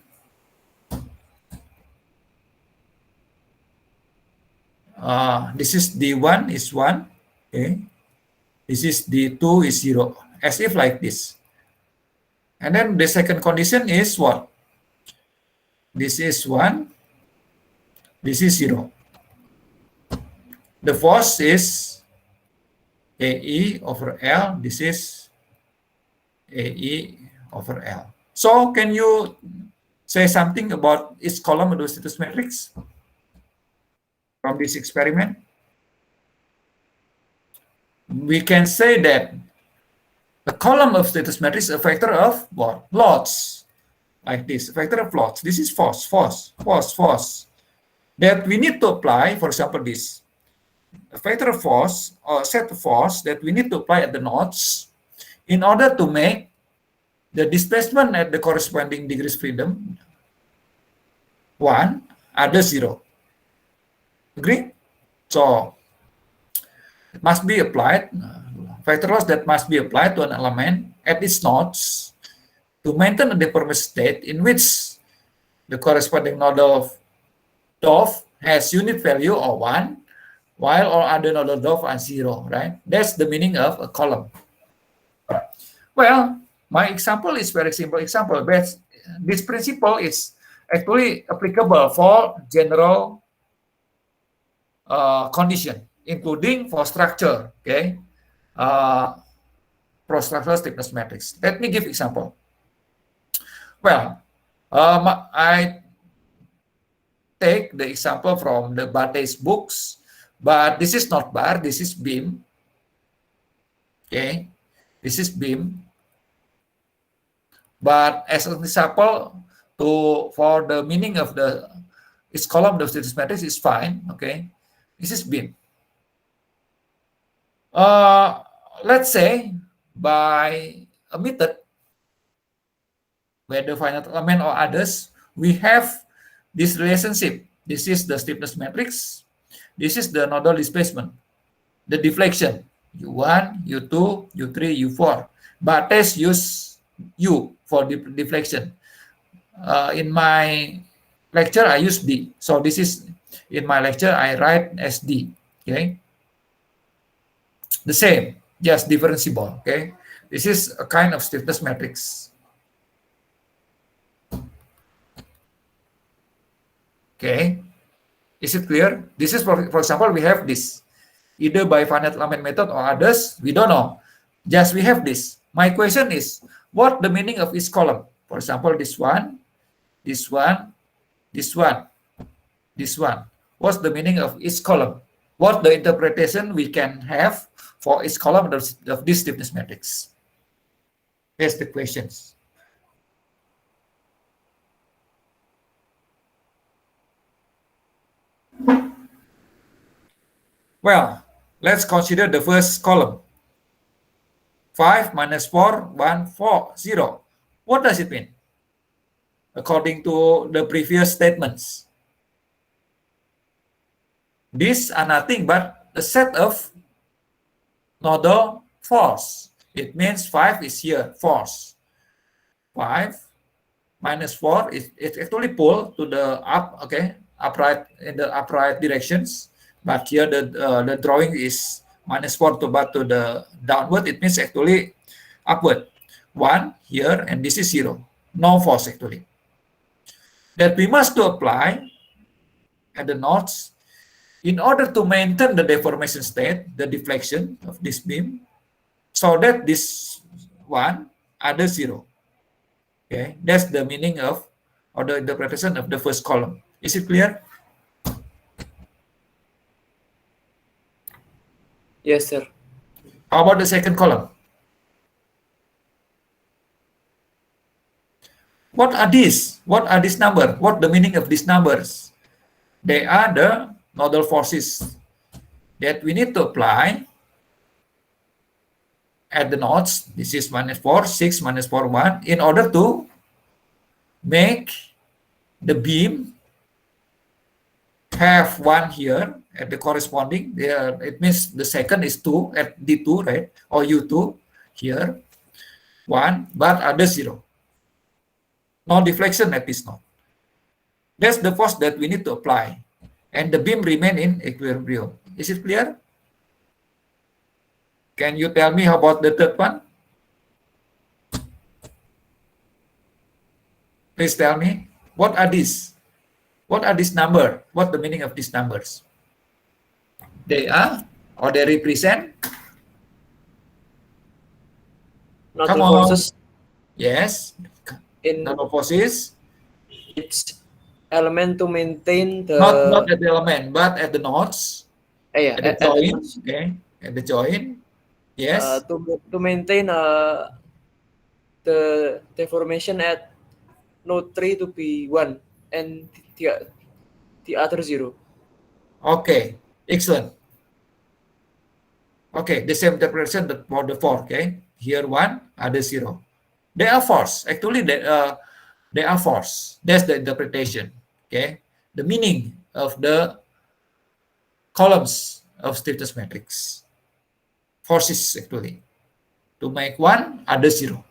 This is D1 is 1, okay. This is D2 is 0, as if like this. And then the second condition is what? This is 1, this is 0. The force is AE over L, this is AE over L. So can you say something about its column of the stiffness matrix from this experiment? We can say that the column of stiffness matrix is a vector of what? Loads. Like this, a vector of loads. This is force. That we need to apply, for example, this. A vector of force or set of force that we need to apply at the nodes in order to make the displacement at the corresponding degrees freedom 1, other 0. Agree? So it must be applied, vector loss that must be applied to an element at its nodes to maintain a deformation state in which the corresponding node of DOF has unit value of 1, while all other nodes of DOF are 0, right? That's the meaning of a column. Well, my example is very simple example, but this principle is actually applicable for general condition, including for structure, okay? For structural stiffness matrix. Let me give example. Well, I take the example from the Barthes books, but this is not bar, this is beam. Okay, this is beam. But as an example, for the meaning of its column of stiffness matrix is fine. Okay, this is beam. Let's say by a method, whether finite element or others, we have this relationship. This is the stiffness matrix. This is the nodal displacement, the deflection, U1, U2, U3, U4. But test use U for deflection. In my lecture, I use D. So this is, in my lecture, I write as D, okay? The same, just differentiable, okay? This is a kind of stiffness matrix. Okay, is it clear? This is, for example, we have this. Either by finite element method or others, we don't know. Just we have this. My question is, what the meaning of each column? For example, this one, this one, this one, this one. What's the meaning of each column? What the interpretation we can have for each column of this stiffness matrix? Here's the questions. Well, let's consider the first column. 5 minus 4, 1, 4, 0. What does it mean? According to the previous statements, these are nothing but a set of nodal force. It means 5 is here, force. 5 minus 4 is actually pulled to the up, okay, upright, in the upright directions. But here the drawing is minus 4 to the downward. It means actually upward. 1 here, and this is 0. No force actually. That we must to apply at the nodes in order to maintain the deformation state, the deflection of this beam, so that this one other 0. Okay, that's the meaning of, or the interpretation of the first column. Is it clear? Yes, sir. How about the second column? What are these? What are these numbers? What the meaning of these numbers? They are the nodal forces that we need to apply at the nodes. This is minus 4, 6, minus 4, 1, in order to make the beam have 1 here at the corresponding. There, it means the second is 2 at D2, right? Or U2 here, 1, but other 0. No deflection at this node. That's the force that we need to apply, and the beam remain in equilibrium. Is it clear? Can you tell me how about the third one? Please tell me, what are these? What are these numbers? What the meaning of these numbers? They are, or they represent? Nodal Come on. forces Yes. in Nodal forces. its element to maintain the Not at the element, but at the nodes. yeah, At the joint. Okay. At the joint. Yes. to maintain the deformation at node 3 to be 1 and the other 0. Okay. Excellent. Okay, the same interpretation for the 4. Okay. Here 1, other 0. They are force. Actually, they are force. That's the interpretation. Okay. The meaning of the columns of stiffness matrix. Forces actually. To make 1, other 0.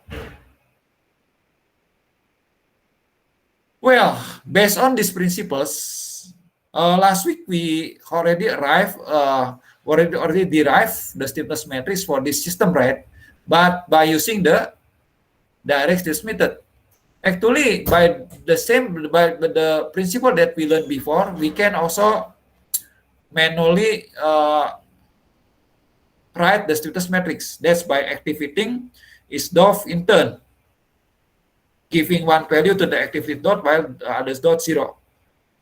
Well, based on these principles, last week we already derived the stiffness matrix for this system, right? But by using the direct stiffness method. Actually, by the principle that we learned before, we can also manually write the stiffness matrix. That's by activating Isdorf intern, giving one value to the activated dot while the others dot 0,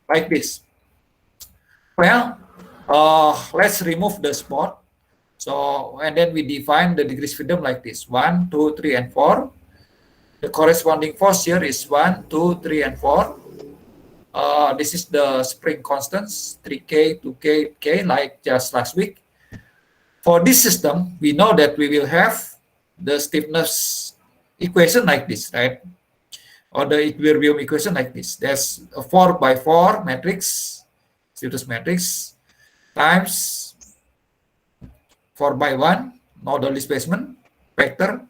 like this. Well, let's remove the spot. So, and then we define the degrees freedom like this: 1, 2, 3, and 4. The corresponding force here is 1, 2, 3, and 4. This is the spring constants, 3K, 2K, K, like just last week. for this system, we know that we will have the stiffness equation like this, right? Or the equilibrium equation like this. There's a 4x4 matrix, stiffness matrix, times 4x1 nodal displacement vector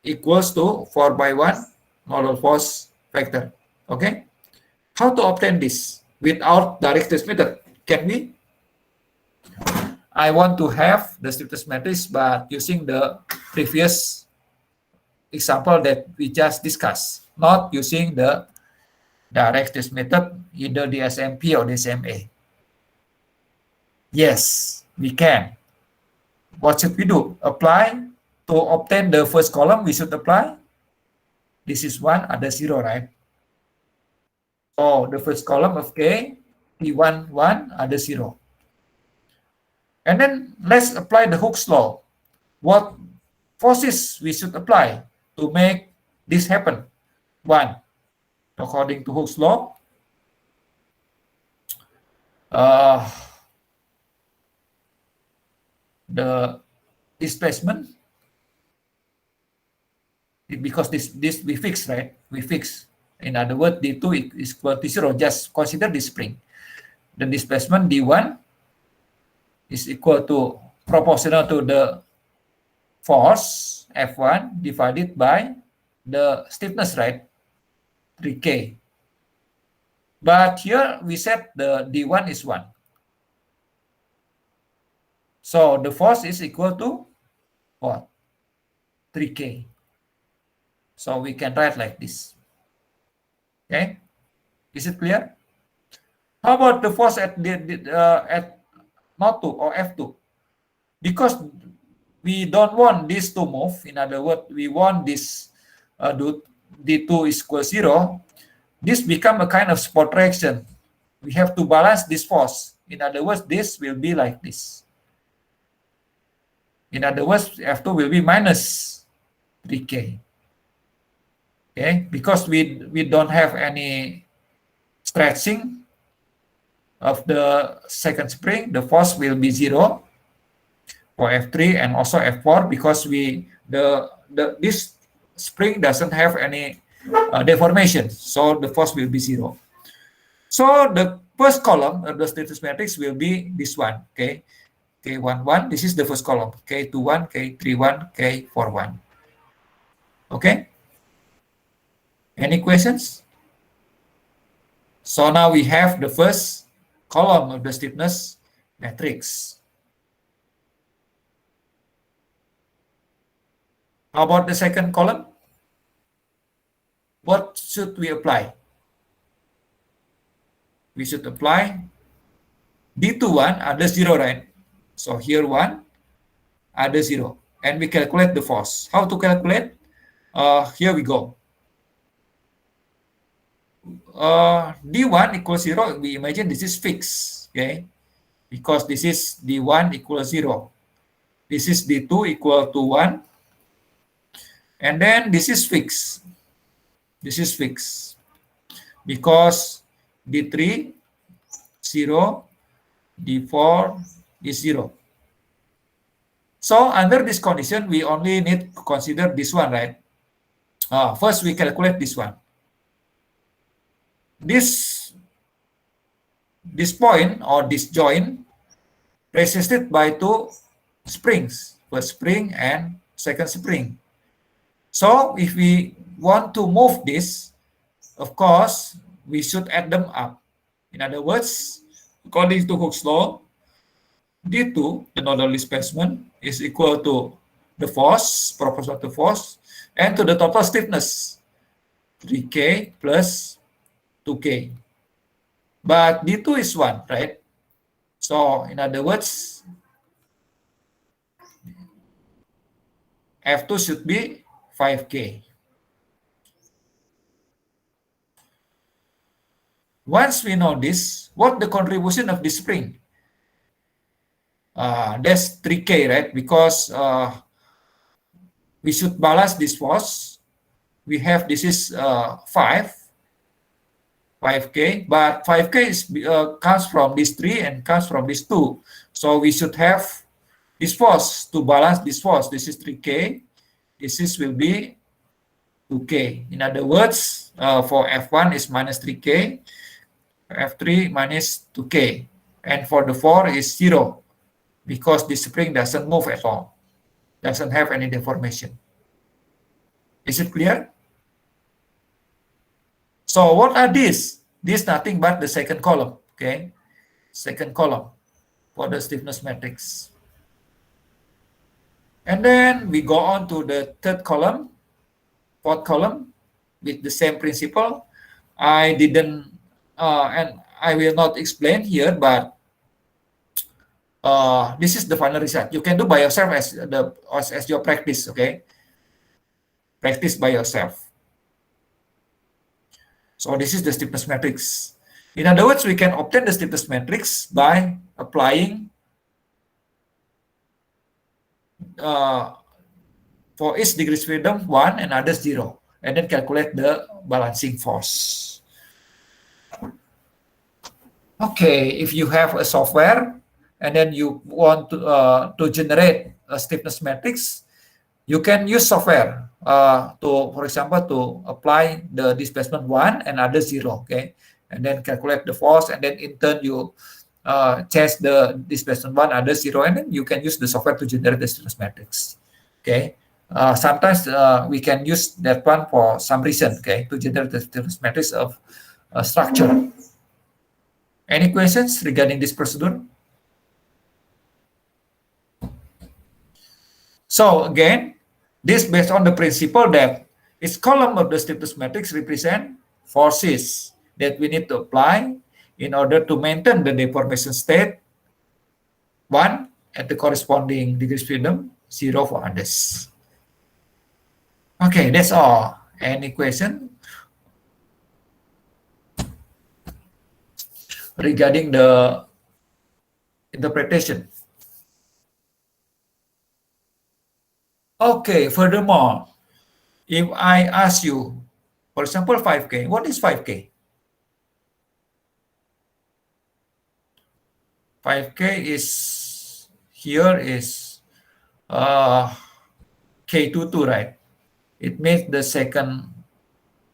equals to 4x1 nodal force vector. Okay? How to obtain this without direct stiffness method? Can we? I want to have the stiffness matrix, but using the previous example that we just discussed, not using the direct stiffness method, either the SMP or the SMA. Yes, we can. What should we do? Apply to obtain the first column. We should apply. This is 1, ada 0, right? So the first column of K, T1, 1, ada 0. And then let's apply the Hooke's law. What forces we should apply to make this happen? 1. According to Hooke's law, the displacement, because this we fix, right? We fix. In other words, D2 is equal to 0. Just consider this spring. The displacement D1 is equal to proportional to the force F1 divided by the stiffness, right? 3K. But here we said the D1 is 1. So the force is equal to what? 3K. So we can write like this. Okay? Is it clear? How about the force at Node 2 or F2? Because we don't want this to move. In other words, we want this D2 is equal 0. This become a kind of support reaction. We have to balance this force. In other words, this will be like this. In other words, F2 will be minus 3K. Okay, because we don't have any stretching of the second spring, the force will be 0 for F3 and also F4 because this spring doesn't have any deformation, so the force will be 0. So the first column of the stiffness matrix will be this one. Okay, K11. This is the first column. K21, K31, K41. Okay. Any questions? So now we have the first column of the stiffness matrix. How about the second column? What should we apply? We should apply D21 ada 0, right? So here 1 ada 0. And we calculate the force. How to calculate? Here we go. D1 equals 0, we imagine this is fixed, okay? Because this is D1 equals 0. This is D2 equal to 1. And then this is fixed. This is fixed. Because D3, 0, D4 is 0. So under this condition, we only need to consider this one, right? First, we calculate this one. This point or this joint resisted by 2 springs, first spring and second spring. So if we want to move this, of course, we should add them up. In other words, according to Hooke's law, D2, the nodal displacement, is equal to the force, proportional to force, and to the total stiffness, 3K plus 2K. But D2 is 1, right? So, in other words, F2 should be 5K. Once we know this, what the contribution of this spring? That's 3K, right? Because we should balance this force. We have, this is 5K, but 5K is, comes from this 3 and comes from this 2. So we should have this force to balance this force. This is 3K. This will be 2K. In other words, for F1 is minus 3K, F3 minus 2K, and for the 4 is 0 because the spring doesn't move at all, doesn't have any deformation. Is it clear? So what are these? This nothing but the second column, okay? Second column for the stiffness matrix. And then we go on to the third column, fourth column with the same principle. I didn't, and I will not explain here, but this is the final result. You can do by yourself as your practice, okay? Practice by yourself. So this is the stiffness matrix. In other words, we can obtain the stiffness matrix by applying for each degrees freedom 1 and others 0, and then calculate the balancing force. Okay, if you have a software and then you want to generate a stiffness matrix, you can use software for example, to apply the displacement 1 and other 0, okay? And then calculate the force, and then in turn you change the displacement 1, other 0, and then you can use the software to generate the stiffness matrix, okay? Sometimes we can use that one for some reason, okay, to generate the stiffness matrix of a structure. Any questions regarding this procedure? So again, this based on the principle that each column of the stiffness matrix represent forces that we need to apply in order to maintain the deformation state 1 at the corresponding degrees freedom, 0 for others. Okay, that's all. Any question regarding the interpretation? Okay, furthermore, if I ask you, for example, 5K, what is 5K? 5K is, here is K22, right? It means the second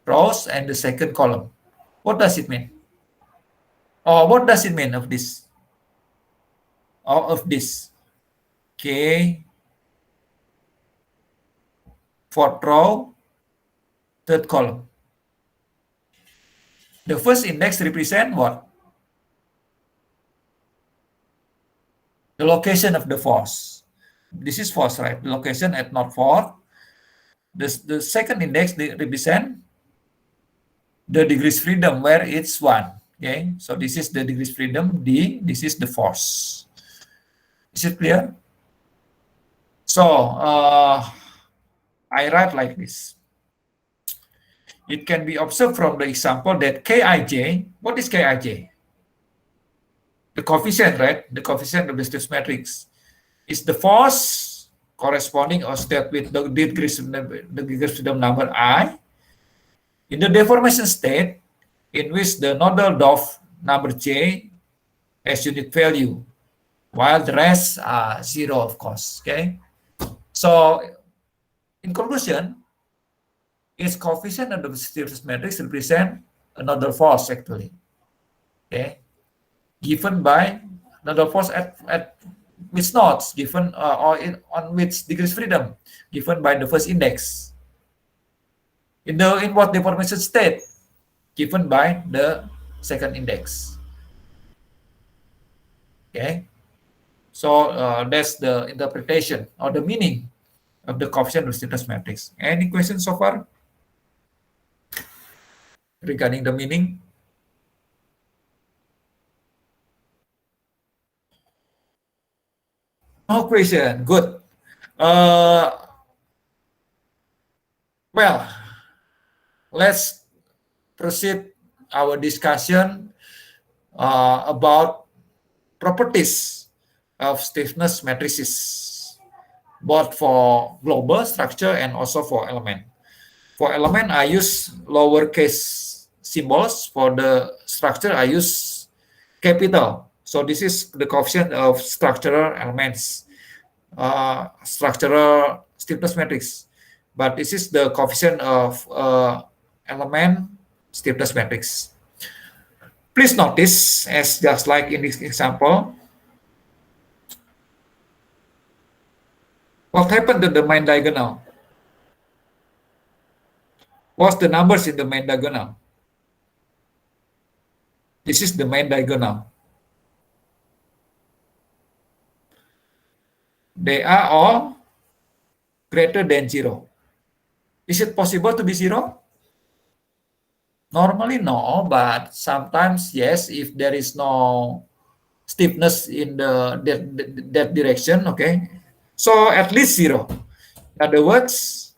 rows and the second column. What does it mean? Or what does it mean of this? Or of this? K, fourth row, third column. The first index represent what? The location of the force. This is force, right? The location at North 4. The second index represent the degrees freedom where it's 1. Okay, so this is the degrees freedom D. This is the force. Is it clear? So I write like this. It can be observed from the example that Kij, what is Kij? The coefficient, right? The coefficient of the stiffness matrix is the force corresponding or state with the degrees freedom number I in the deformation state in which the nodal depth number J has unit value, while the rest are 0, of course. Okay. So in conclusion, its coefficient of the stiffness matrix represent another force actually. Okay. Given by another force at which nodes, given on which degrees freedom, given by the first index. In what deformation state, given by the second index. Okay, so that's the interpretation or the meaning of the coefficient of stiffness matrix. Any questions so far regarding the meaning? No question. Good. Well, let's proceed our discussion about properties of stiffness matrices, both for global structure and also for element. For element, I use lowercase symbols. For the structure, I use capital. So this is the coefficient of structural elements. structural stiffness matrix, but this is the coefficient of element stiffness matrix. Please notice, as just like in this example, what happened to the main diagonal? What's the numbers in the main diagonal? This is the main diagonal. They are all greater than 0. Is it possible to be 0? Normally no, but sometimes yes, if there is no stiffness in that direction, okay? So at least 0. In other words,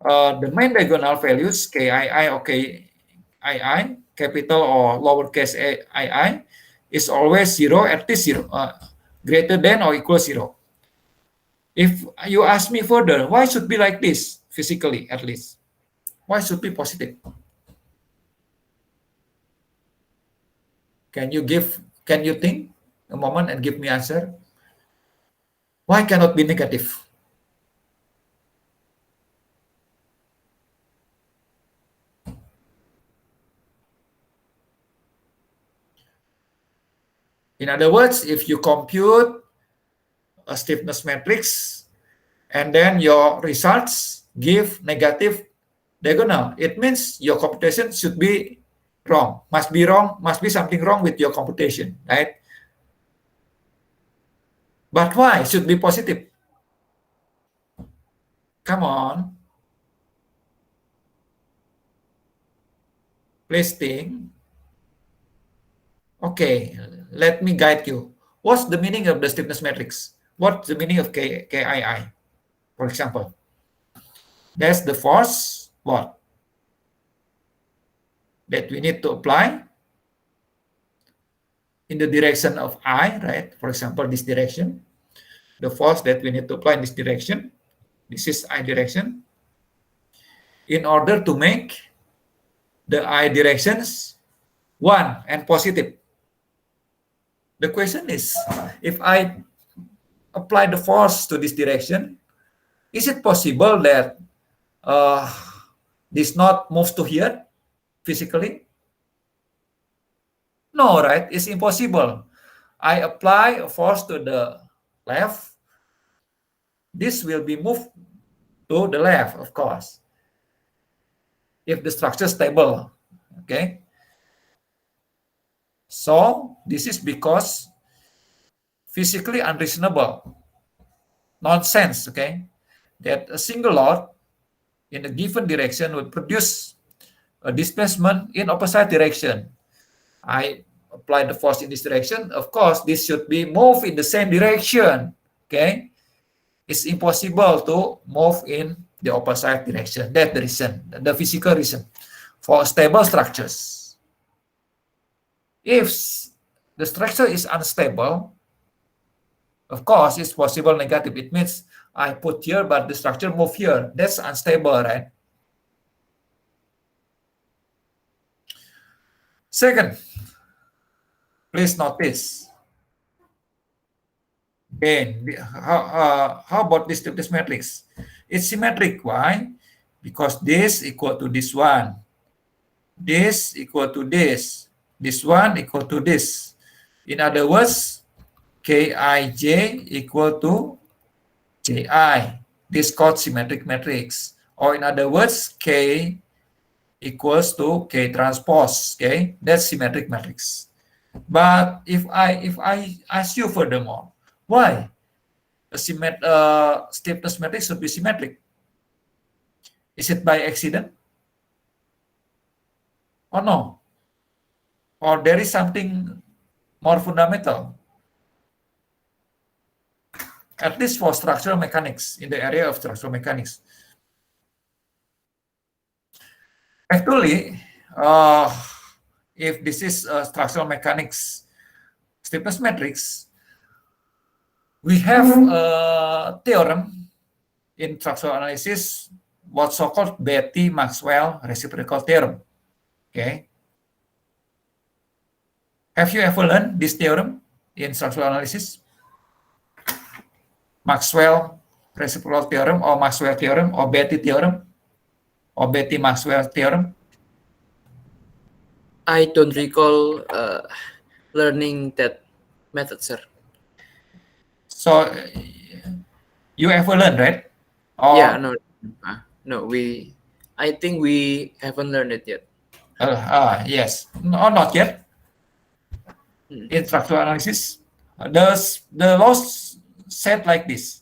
the main diagonal values kii or kii, capital or lowercase ii, is always 0, at least 0, greater than or equal 0. If you ask me further, why should be like this physically, at least? Why should be positive? Can you think a moment and give me answer? Why cannot be negative? In other words, if you compute a stiffness matrix and then your results give negative diagonal, it means your computation should be wrong, must be something wrong with your computation, right? But why should be positive? Come on. Please think. Okay, let me guide you. What's the meaning of the stiffness matrix? What's the meaning of KII? For example, that's the force, what? That we need to apply in the direction of I, right? For example, this direction. The force that we need to apply in this direction. This is I direction. In order to make the I directions 1 and positive. The question is, if I apply the force to this direction, is it possible that this knot moves to here physically? No, right? It's impossible. I apply a force to the left. This will be moved to the left, of course, if the structure is stable. Okay. So this is because physically unreasonable, nonsense, okay, that a single load in a given direction would produce a displacement in opposite direction. I apply the force in this direction. Of course, this should be moved in the same direction, okay? It's impossible to move in the opposite direction. That's the reason, the physical reason for stable structures. If the structure is unstable, of course, it's possible negative. It means I put here, but the structure move here. That's unstable, right? Second, please notice. Again, how about this stiffness matrix? It's symmetric. Why? Because this equal to this one. This equal to this. This one equal to this. In other words, Kij equal to Ji. This called symmetric matrix. Or in other words, K equals to K transpose. Okay, that's symmetric matrix. But if I ask you furthermore, why a stiffness matrix should be symmetric? Is it by accident? Or no? Or there is something more fundamental? At least for structural mechanics, in the area of structural mechanics. Actually, if this is a structural mechanics stiffness matrix, we have a theorem in structural analysis, what's so-called Betti-Maxwell reciprocal theorem. Okay. Have you ever learned this theorem in structural analysis? Maxwell reciprocal theorem or Maxwell theorem or Betti theorem or Betti-Maxwell theorem? I don't recall learning that method, sir. So you ever learned, right? Or, Yeah, no, I think we haven't learned it yet. yes, no, not yet. In structural analysis, the laws said like this: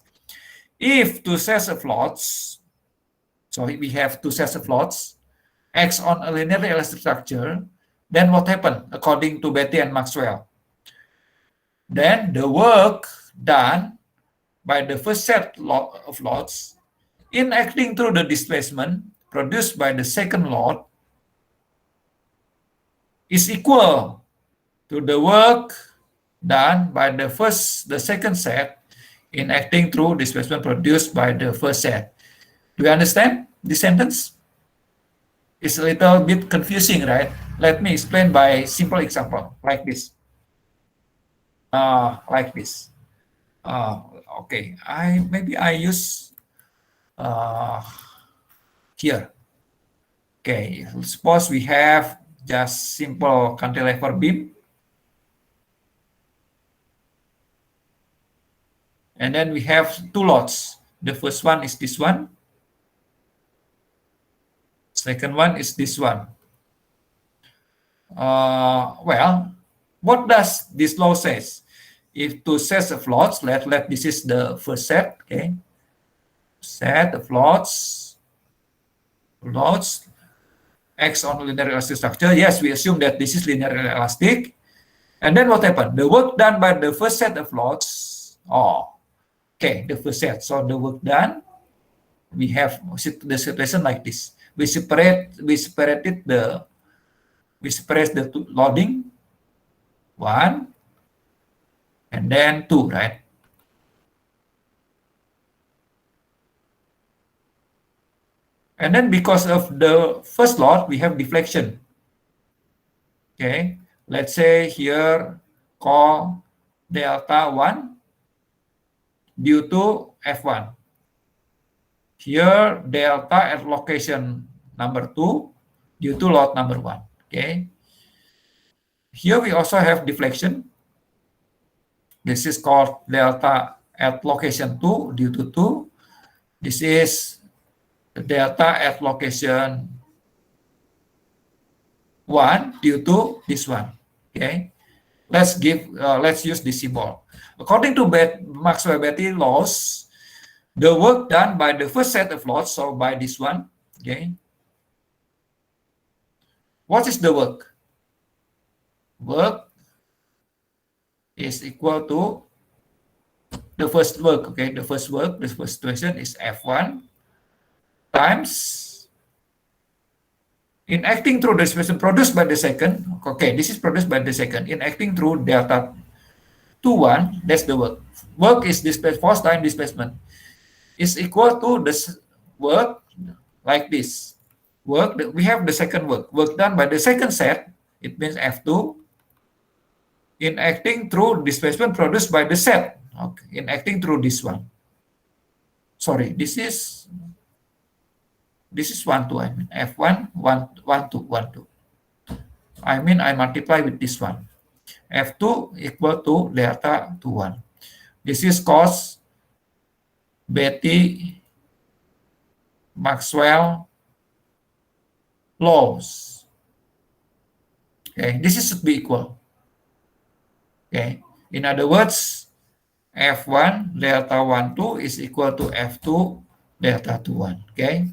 if two sets of lots, so we have two sets of lots, X on a linearly elastic structure, then what happened according to Betti and Maxwell? Then the work done by the first set of lots in acting through the displacement produced by the second lot is equal to the work done by the second set in acting through displacement produced by the first set. Do you understand this sentence? It's a little bit confusing, right? Let me explain by simple example like this. Okay, maybe I use here. Okay, suppose we have just simple cantilever beam, and then we have two lots. The first one is this one. Second one is this one. Well, what does this law says? If two sets of lots, let this is the first set, okay? Set of lots, X on linear elastic structure. Yes, we assume that this is linear elastic. And then what happened? The work done by the first set of lots, the first set. So the work done, we have the situation like this. We separate the two loading, 1 and then 2, right? And then because of the first load, we have deflection. Okay, let's say here call delta 1 due to F1. Here delta at location number 2 due to load number 1. Okay. Here we also have deflection. This is called delta at location 2 due to 2. This is the delta at location 1 due to this one. Okay. Let's use this symbol. According to Maxwell-Betti laws, the work done by the first set of lots, so by this one, okay. What is the work? Work is equal to the first work, okay. The first situation is F1 times in acting through the displacement produced by the second, okay, this is produced by the second, in acting through delta 2, 1, that's the work. Work is force times displacement is equal to this work like this. Work, we have the second work done by the second set, it means F2, in acting through displacement produced by the set, okay, in acting through this one. Sorry, this is 1, 2, I mean F1, 1, 2, 1, 2. I mean I multiply with this one. F2 equal to delta 2, 1. This is cos Betti-Maxwell laws. Okay, this should be equal. Okay, in other words, F1 delta 1, 2 is equal to F2 delta 2, 1. Okay,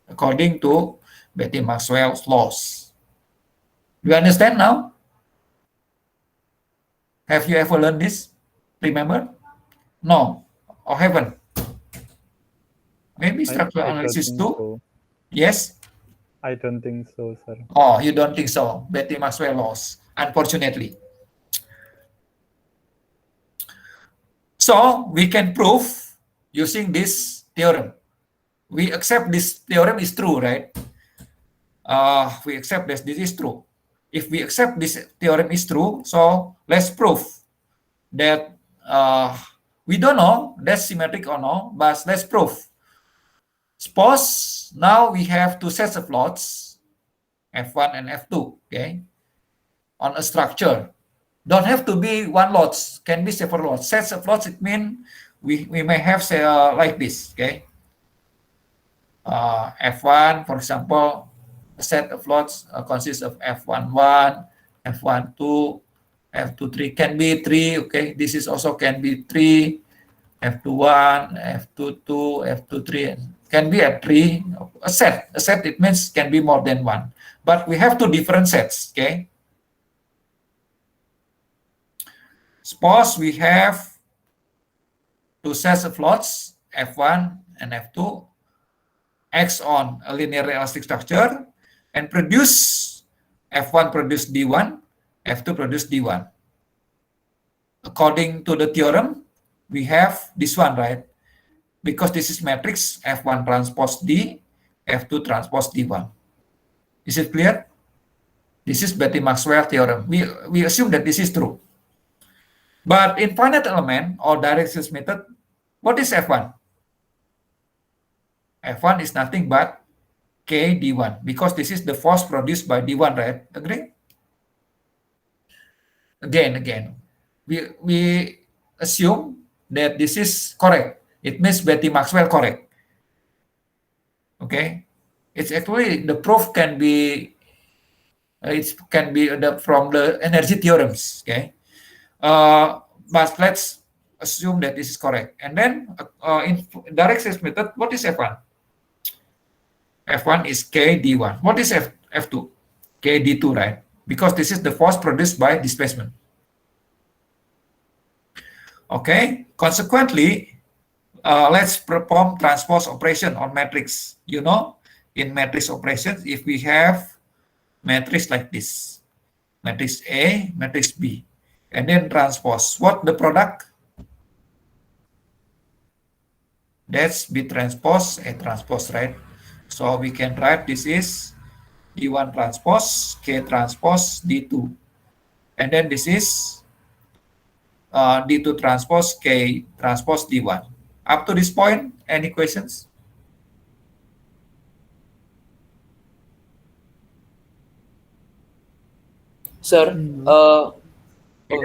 according to Betti-Maxwell's laws. Do you understand now? Have you ever learned this? Remember? No, or haven't? Maybe structural analysis too? So. Yes? I don't think so, sir. Oh, you don't think so? Betti-Maxwell laws, unfortunately. So we can prove using this theorem. We accept this theorem is true, right? We accept that this is true. If we accept this theorem is true, so let's prove that We don't know that's symmetric or no, but let's prove. Suppose now we have two sets of lots, F1 and F2, okay, on a structure. Don't have to be one lots, can be several lots. Sets of lots, it means we may have say like this, okay. F1, for example, a set of lots consists of F11, F12, F23, can be 3, okay. This is also can be 3, F21, F22, F23, can be at 3. A set, it means can be more than one. But we have two different sets, okay. Suppose we have two sets of lots, F1 and F2, X on a linear elastic structure, and produce F1 produce D1, F2 produce D1. According to the theorem, we have this one, right? Because this is matrix F1 transpose D, F2 transpose D1. Is it clear? This is Betti-Maxwell theorem. We assume that this is true. But in finite element or direct series method, what is F1? F1 is nothing but K D1, because this is the force produced by D1, right? Agree? Again, we assume that this is correct. It means Betti-Maxwell correct. Okay? It's actually, the proof can be, from the energy theorems, okay? But let's assume that this is correct. And then in direct series method, what is F1? F1 is K D1. What is F2? K D2, right? Because this is the force produced by displacement. Okay, consequently, let's perform transpose operation on matrix. You know, in matrix operations, if we have matrix like this, matrix A, matrix B, and then transpose, what the product? That's B transpose, A transpose, right? So we can write this is D1 transpose, K transpose, D2. And then this is D2 transpose, K transpose, D1. Up to this point, any questions? Sir,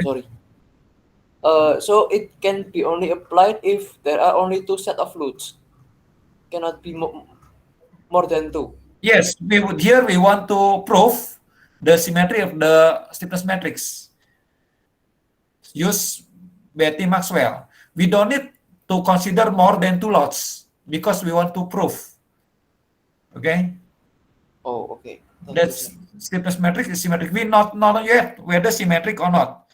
sorry. So it can be only applied if there are only two set of loads. Cannot be more than two. Yes, we want to prove the symmetry of the stiffness matrix. Use Betti-Maxwell. We don't need to consider more than two lots because we want to prove. Okay? Oh, okay. That's stiffness matrix is symmetric. We not know yet whether symmetric or not.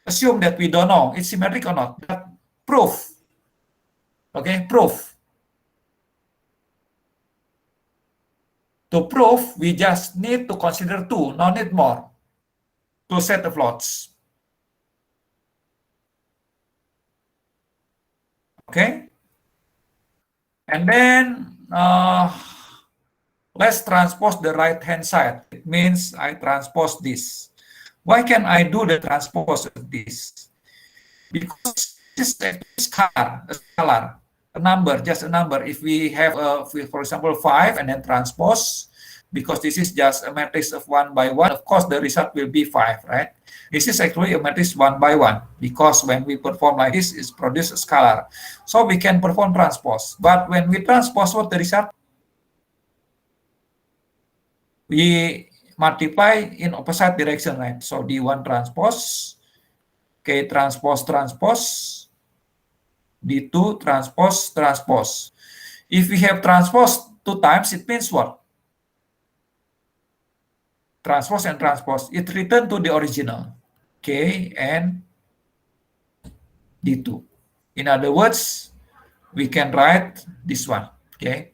Assume that we don't know it's symmetric or not. But proof. Okay, proof. To prove, we just need to consider two, no need more. Two set of lots. Okay? And then let's transpose the right-hand side. It means I transpose this. Why can I do the transpose of this? Because this is a scalar, a number, just a number. If we have, for example, 5 and then transpose, because this is just a matrix of 1 by 1, of course, the result will be 5, right? This is actually a matrix 1 by 1, because when we perform like this, it's produce a scalar. So we can perform transpose. But when we transpose, what the result? We multiply in opposite direction, right? So D1 transpose, K transpose, D2 transpose. If we have transpose 2 times, it means what? Transpose and transpose. It return to the original, K and D2. In other words, we can write this one, okay?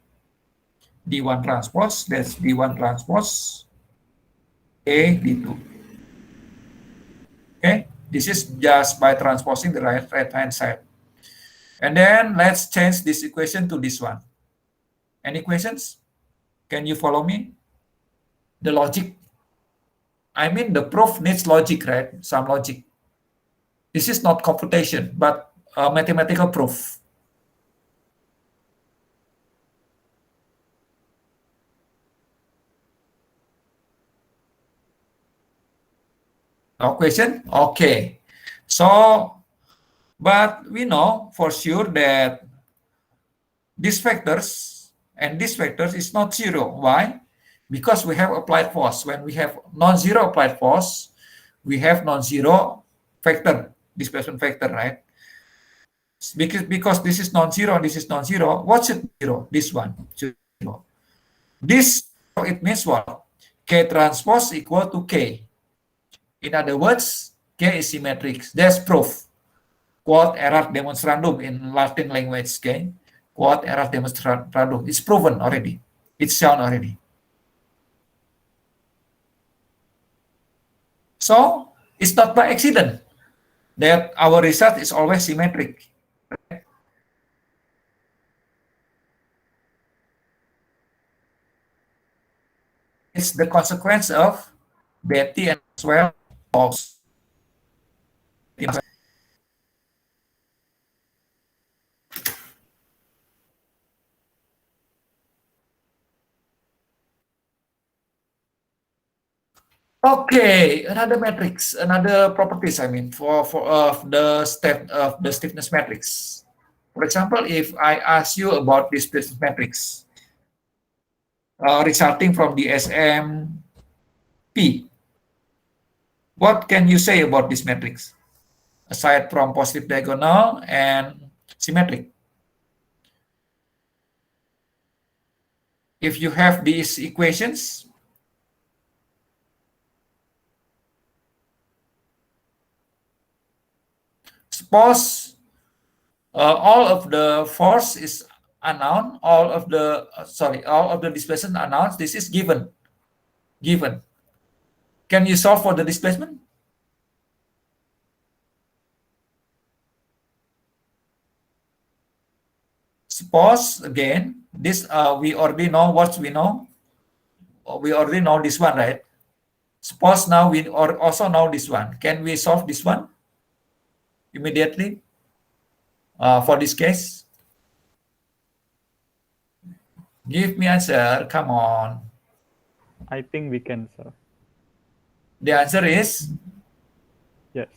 D1 transpose, that's D1 transpose, A, D2. Okay, this is just by transposing the right-hand side. And then let's change this equation to this one. Any questions? Can you follow me? The logic. I mean, the proof needs logic, right? Some logic. This is not computation, but mathematical proof. No question? Okay. So, but we know for sure that these factors and these factors is not zero. Why? Because we have applied force. When we have non-zero applied force, we have non-zero factor, displacement factor, right? Because this is non-zero and this is non-zero, what should be zero? This one should be zero. This, it means what? K transpose equal to K. In other words, K is symmetric. That's proof. Quod erat demonstrandum in Latin language, okay? Quod erat demonstrandum. It's proven already. It's shown already. So, it's not by accident that our result is always symmetric. It's the consequence of Betty and as well false. Okay, another matrix, another properties. I mean, for the stiffness matrix. For example, if I ask you about this stiffness matrix resulting from the SMP, what can you say about this matrix aside from positive diagonal and symmetric? If you have these equations, suppose all of the force is unknown, all of the displacement unknown. This is given. Can you solve for the displacement? Suppose again, this we already know what we know. We already know this one, right? Suppose now we also know this one. Can we solve this one immediately for this case? Give me answer. Come on. I think we can, sir. The answer is Yes.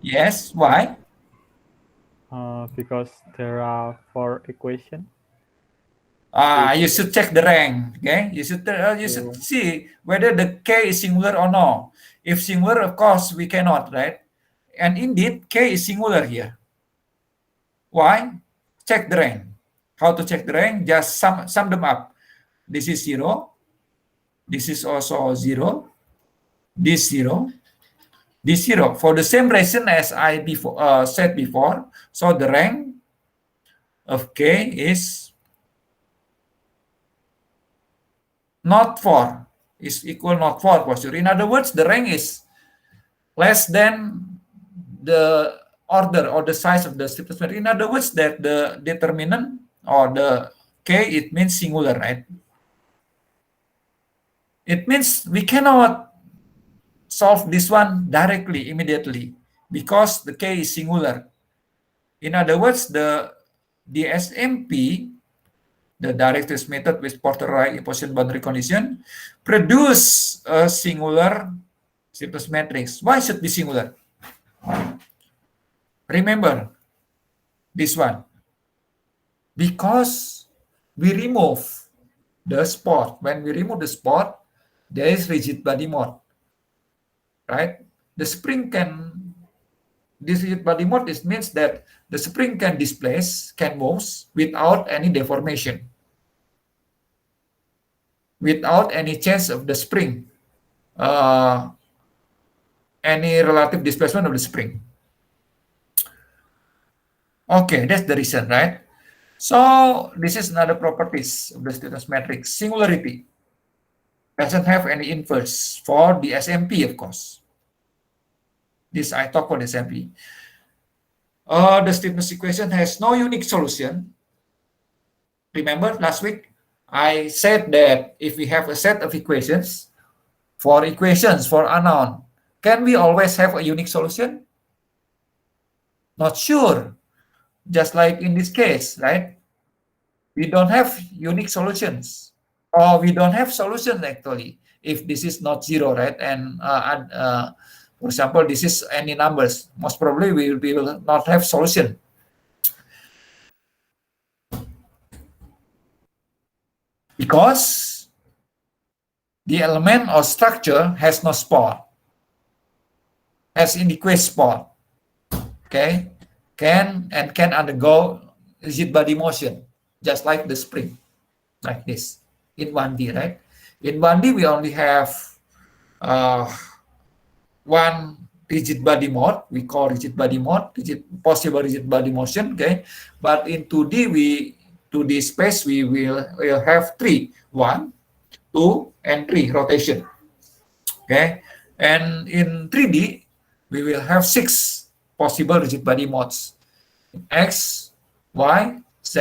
yes. Why? Because there are 4 equations. You should check the rank. Okay, you should see whether the K is singular or no. If singular, of course, we cannot, right? And indeed, K is singular here. Why? Check the rank. How to check the rank? Just sum them up. This is 0. This is also 0. This 0. This 0. For the same reason as I said before. So the rank of K is not 4. Is equal not 4 for sure. In other words, the rank is less than the order or the size of the stiffness matrix. In other words, that the determinant or the K, it means singular, right? It means we cannot solve this one directly, immediately, because the K is singular. In other words, the SMP, the directress method with Porter-Wright imposition boundary condition, produce a singular stiffness matrix. Why should be singular? Remember this one. Because we remove the spot. When we remove the spot, there is rigid body mode. Right? The spring can, this rigid body mode, it means that the spring can displace, can move without any deformation. Without any change of the spring. Any relative displacement of the spring. Okay, that's the reason, right? So this is another properties of the stiffness matrix. Singularity doesn't have any inverse for the SMP, of course. This I talk for the SMP. The stiffness equation has no unique solution. Remember last week I said that if we have a set of equations for unknown, can we always have a unique solution? Not sure. Just like in this case, right? We don't have unique solutions, or we don't have solutions actually. If this is not zero, right? And for example, this is any numbers. Most probably we will not have solution. Because the element or structure has no spot, as in the quest spot, okay, can undergo rigid body motion, just like the spring, like this, in 1D, right? In 1D, we only have one rigid body mode, we call rigid body mode, possible rigid body motion, okay? But in 2D, 2D space, we will have 3, 1, 2, and 3 rotation, okay? And in 3D, we will have 6 possible rigid body modes: X, Y, Z,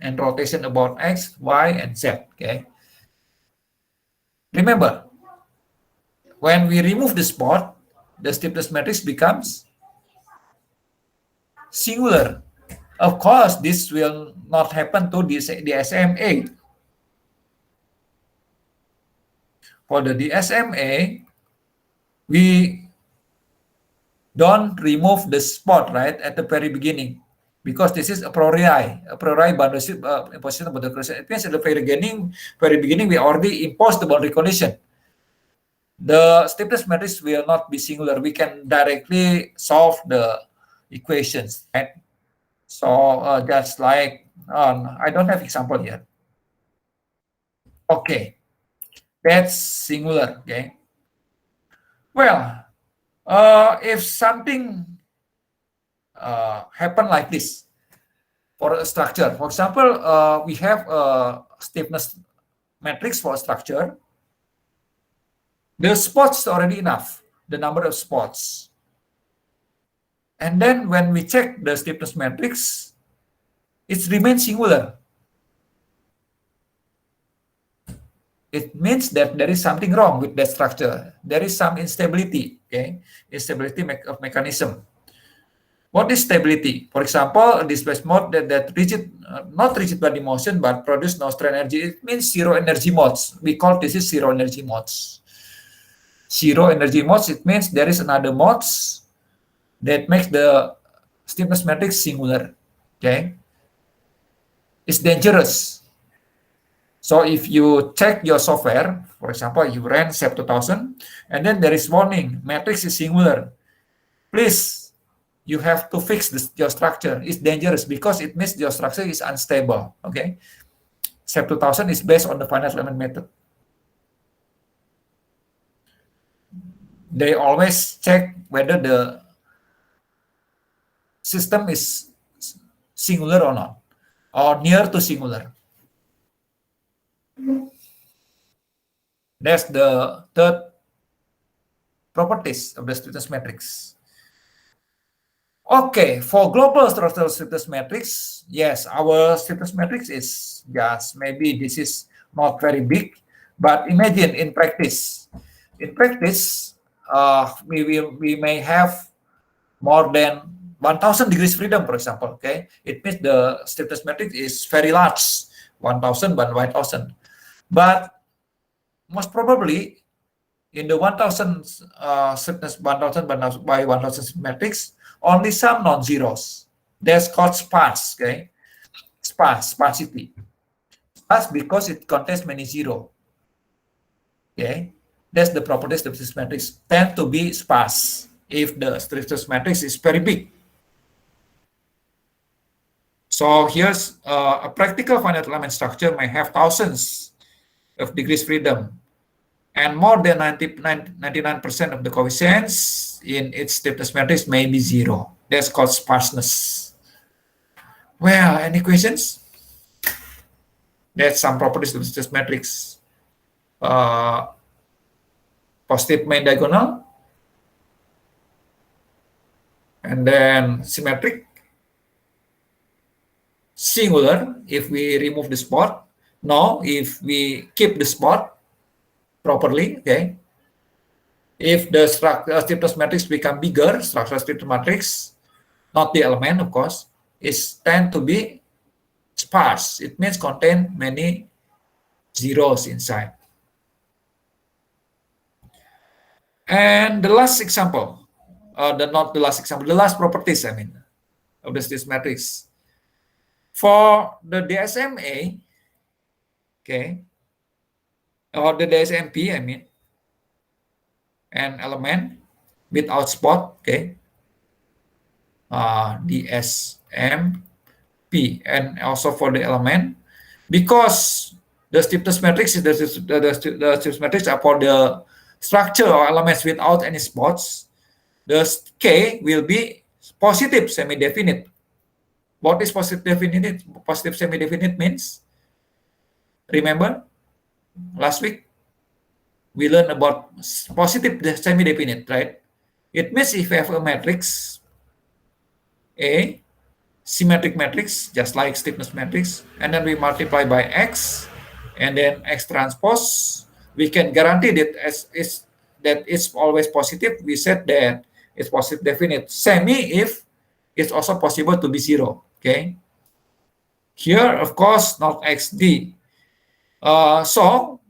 and rotation about X, Y, and Z, okay? Remember, when we remove the spot, the stiffness matrix becomes singular. Of course, this will not happen to the DSM-8. For the DSM-8, we don't remove the spot, right, at the very beginning, because this is a priori boundary imposition of boundary condition. It means at the very beginning, we already imposed the boundary condition. The stiffness matrix will not be singular. We can directly solve the equations, right? So just like, I don't have example yet. Okay, that's singular, okay? Well, if something happen like this for a structure, for example, we have a stiffness matrix for a structure. The spots are already enough, the number of spots. And then when we check the stiffness matrix, it remains singular. It means that there is something wrong with that structure. There is some instability, okay? Instability of mechanism. What is stability? For example, a displaced mode that rigid, not rigid body motion, but produce no strain energy. It means zero energy modes. We call this is zero energy modes. Zero energy modes, it means there is another modes that makes the stiffness matrix singular, okay? It's dangerous. So if you check your software, for example, you ran SAP 2000, and then there is warning, matrix is singular. Please, you have to fix your structure. It's dangerous because it means your structure is unstable, okay? SAP 2000 is based on the finite element method. They always check whether the system is singular or not, or near to singular. That's the third properties of the stiffness matrix. Okay, for global structural stiffness matrix, yes, our stiffness matrix is just, maybe this is not very big, but imagine in practice. In practice, we may have more than 1,000 degrees freedom, for example, okay? It means the stiffness matrix is very large, 1,000 by 1,000. But most probably, in the 1,000 stiffness 1,000 by 1,000 matrix, only some non-zeros. That's called sparse, okay? Sparsity. Sparse because it contains many zero. Okay? That's the properties of this matrix. Tend to be sparse if the stiffness matrix is very big. So here's a practical finite element structure may have thousands of degrees freedom, and more than 99% of the coefficients in its stiffness matrix may be zero. That's called sparseness. Well, any questions? That's some properties of the stiffness matrix. Positive main diagonal, and then symmetric, singular if we remove the spot, no if we keep the spot properly, okay? If the stiffness matrix become bigger, structural stiffness matrix, not the element, of course, is tend to be sparse. It means contain many zeros inside. And the last example, the last properties, I mean, of this matrix. For the DSMA, okay, or the DSMP, I mean, an element without spot, okay, DSMP, and also for the element, because the stiffness matrix is the stiffness matrix are for the structure or elements without any spots, the K will be positive semi-definite. What is positive definite? Positive semi-definite means, remember, last week we learned about positive semi-definite, right? It means if you have a matrix, A, symmetric matrix, just like stiffness matrix, and then we multiply by X, and then X transpose, we can guarantee that that it's always positive. We said that it's positive definite. Semi if it's also possible to be zero. Okay. Here, of course, not XD. So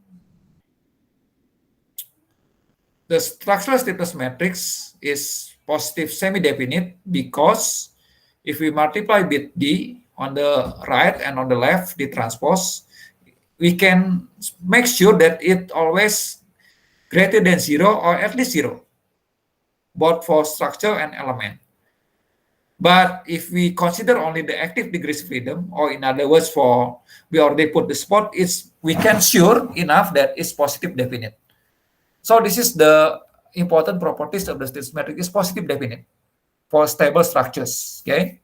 the structural stiffness matrix is positive semi-definite because if we multiply with D on the right and on the left, the transpose, we can make sure that it always greater than zero or at least zero, both for structure and element. But if we consider only the active degrees freedom, or in other words, we already put the spot, we can sure enough that it's positive definite. So this is the important properties of the stiffness matrix, is positive definite for stable structures. Okay.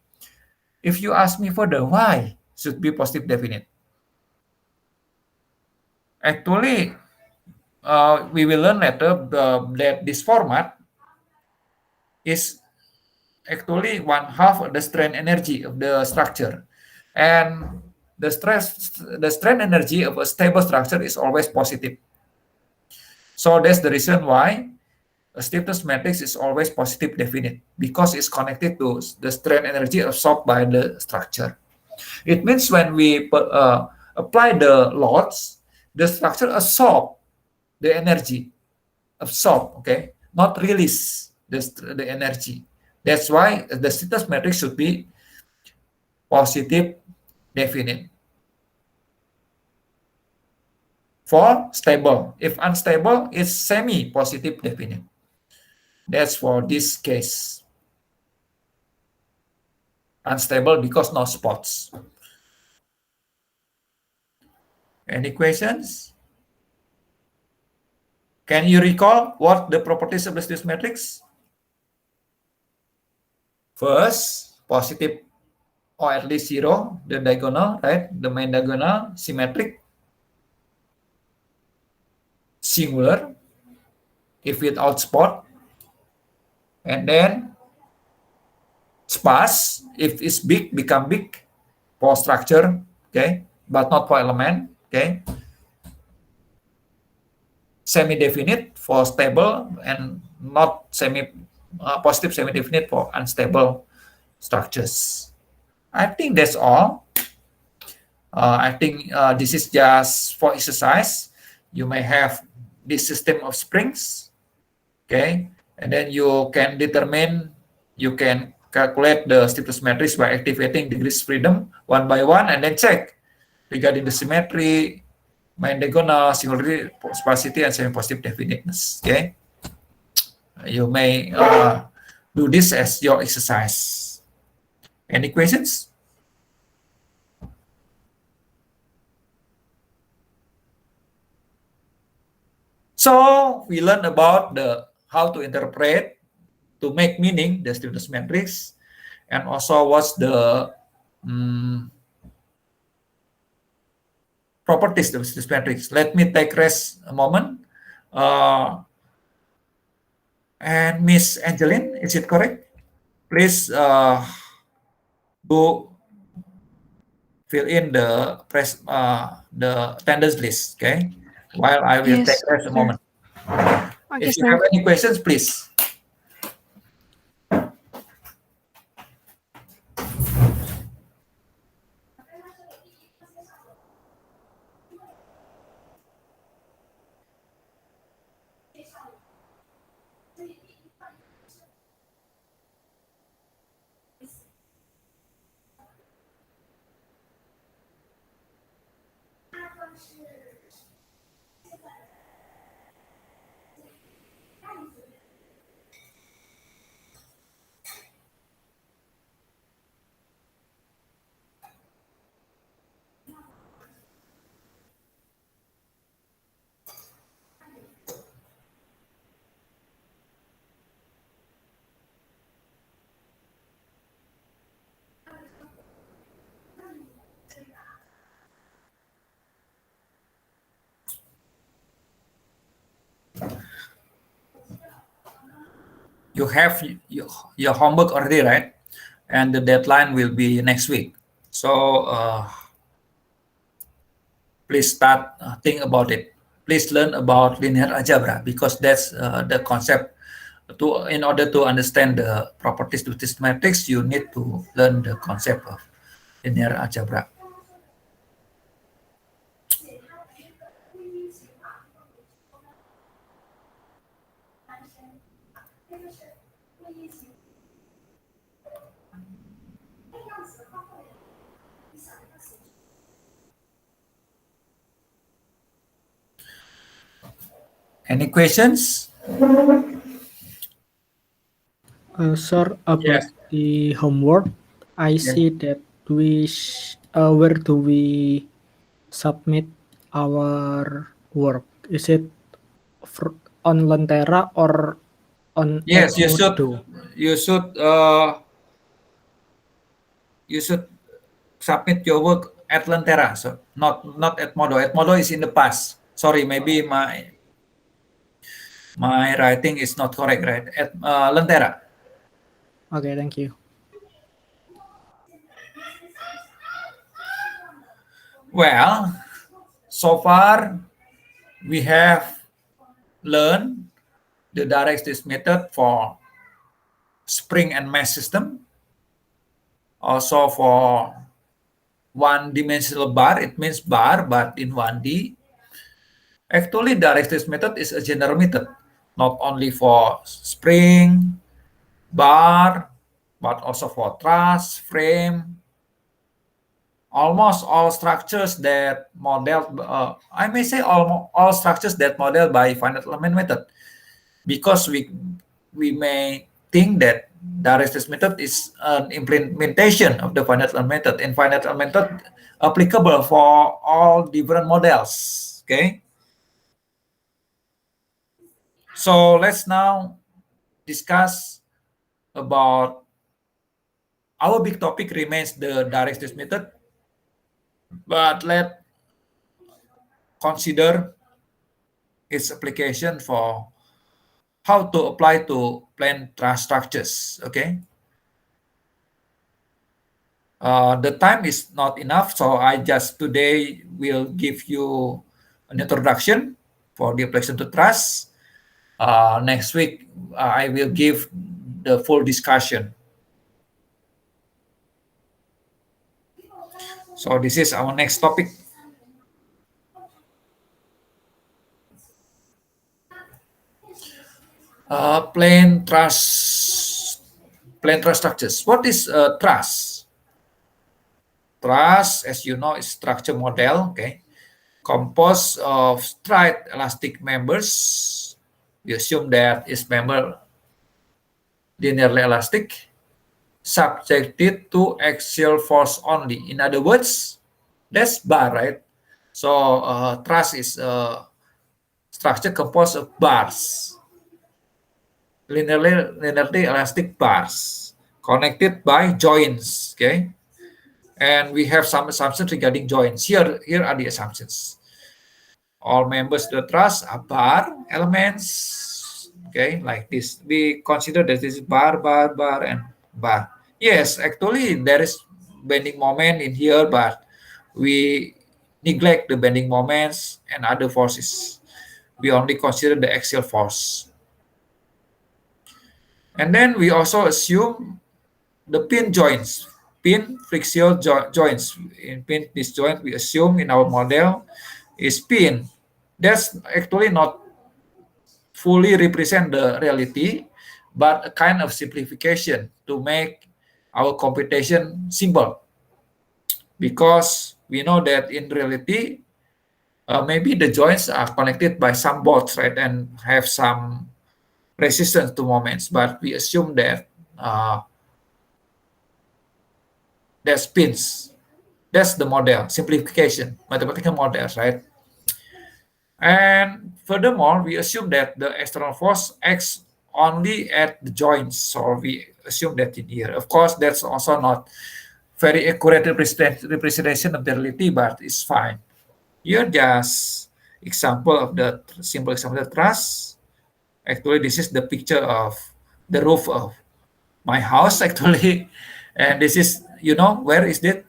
If you ask me further, why should be positive definite? Actually, we will learn later that this format is actually 1/2 of the strain energy of the structure, and the strain energy of a stable structure is always positive. So that's the reason why a stiffness matrix is always positive definite, because it's connected to the strain energy absorbed by the structure. It means when we apply the loads, the structure absorb the energy, okay, not release the energy. That's why the stiffness matrix should be positive definite for stable. If unstable, it's semi-positive definite. That's for this case. Unstable because no spots. Any questions? Can you recall what the properties of the stiffness matrix? First, positive or at least zero, the diagonal, right? The main diagonal, symmetric, singular, if without spot, and then sparse, if it's big, become big for structure, okay, but not for element, okay. Semi-definite for stable and not positive semi-definite for unstable structures. I think that's all. I think this is just for exercise. You may have this system of springs, okay, and then you can calculate the stiffness matrix by activating degrees freedom one by one, and then check regarding the symmetry, main diagonal, singularity, sparsity, and semi-positive definiteness. Okay, you may do this as your exercise. Any questions? So we learned about how to interpret, to make meaning the stiffness matrix, and also what's the properties of the stiffness matrix. Let me take rest a moment. And Miss Angeline, is it correct? Please go fill in the attendance list, okay? While I will take rest a moment. Okay, If you have any questions, please. you have your homework already, right? And the deadline will be next week. So please start think about it. Please learn about linear algebra because that's the concept. In order to understand the properties of this matrix, you need to learn the concept of linear algebra. Any questions? Sir, about Yes. the homework, I Yes. see that where do we submit our work? Is it on Lentera or on Yes, you should. Edmodo? You should submit your work at Lentera, so not at Modo. At Modo is in the past. Sorry, maybe my writing is not correct, right? At Lentera. Okay, thank you. Well, so far we have learned the direct distance method for spring and mass system. Also for one-dimensional bar, it means bar, but in 1D. Actually, direct distance method is a general method, not only for spring, bar, but also for truss, frame. Almost all structures that modeled, I may say all structures that modeled by finite element method, because we may think that direct distance method is an implementation of the finite element method, and finite element method applicable for all different models. Okay. So let's now discuss about our big topic remains the direct distance method, but let's consider its application for how to apply to plane truss structures. Okay. The time is not enough, so I just today will give you an introduction for the application to truss. Next week, I will give the full discussion. So this is our next topic. Plane truss structures. What is truss? Truss, as you know, is structure model. Okay, composed of straight elastic members. We assume that its member linearly elastic, subjected to axial force only. In other words, that's bar, right? So truss is a structure composed of bars, linearly elastic bars connected by joints. Okay, and we have some assumptions regarding joints. Here are the assumptions. All members of the truss are bar elements. Okay, like this. We consider that this is bar, and bar. Yes, actually there is bending moment in here, but we neglect the bending moments and other forces. We only consider the axial force. And then we also assume the pin joints, pin flexural joints. In pin disjoint, we assume in our model is pin. That's actually not fully represent the reality, but a kind of simplification to make our computation simple. Because we know that in reality, maybe the joints are connected by some bolts, right, and have some resistance to moments, but we assume that there's pins. That's the model, simplification, mathematical models, right? And furthermore, we assume that the external force acts only at the joints. So we assume that in here. Of course, that's also not very accurate representation of the reality, but it's fine. Here, just example of the simple example of the truss. Actually, this is the picture of the roof of my house actually, and this is, you know, where is it?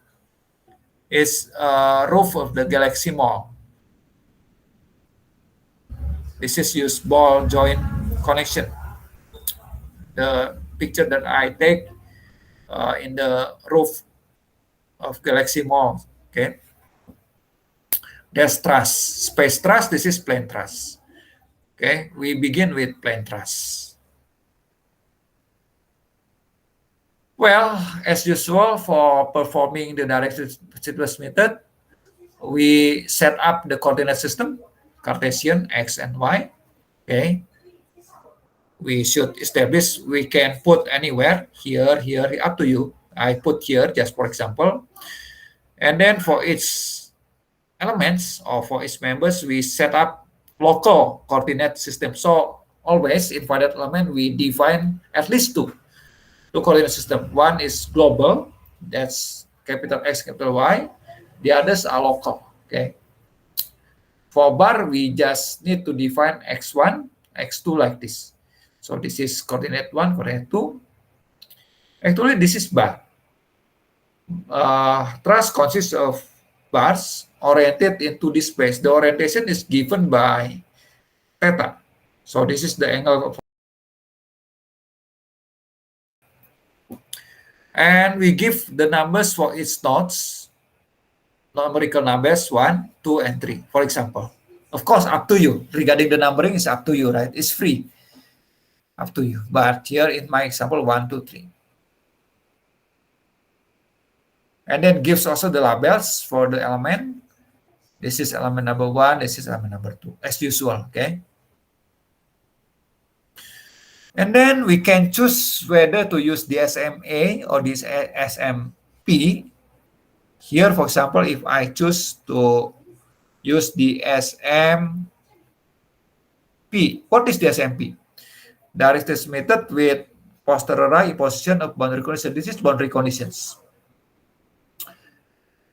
It's roof of the Galaxy Mall. This is use ball joint connection. The picture that I take in the roof of Galaxy Mall. Okay, there's truss, space truss. This is plain truss. Okay, we begin with plain truss. Well, as usual, for performing the direct sequence method, we set up the coordinate system, Cartesian x and y. Okay, we should establish, we can put anywhere, here, up to you. I put here just for example. And then for each elements or for each members, we set up local coordinate system. So always in finite element, we define at least two coordinate system. One is global, that's capital X, capital Y. The others are local. Okay. For bar, we just need to define x1, x2 like this. So this is coordinate 1, coordinate 2. Actually, this is bar. Truss consists of bars oriented into this space. The orientation is given by theta. So this is the angle of, and we give the numbers for each nodes, numerical numbers 1, 2, and 3, for example. Of course, up to you. Regarding the numbering is up to you, right? It's free. Up to you. But here in my example, 1, 2, 3. And then gives also the labels for the element. This is element number 1, this is element number 2, as usual, okay? And then we can choose whether to use DSM-A or DSM-P. Here, for example, if I choose to use DSM-P, what is DSM-P? Direct test method with posteriori position of boundary conditions. This is boundary conditions.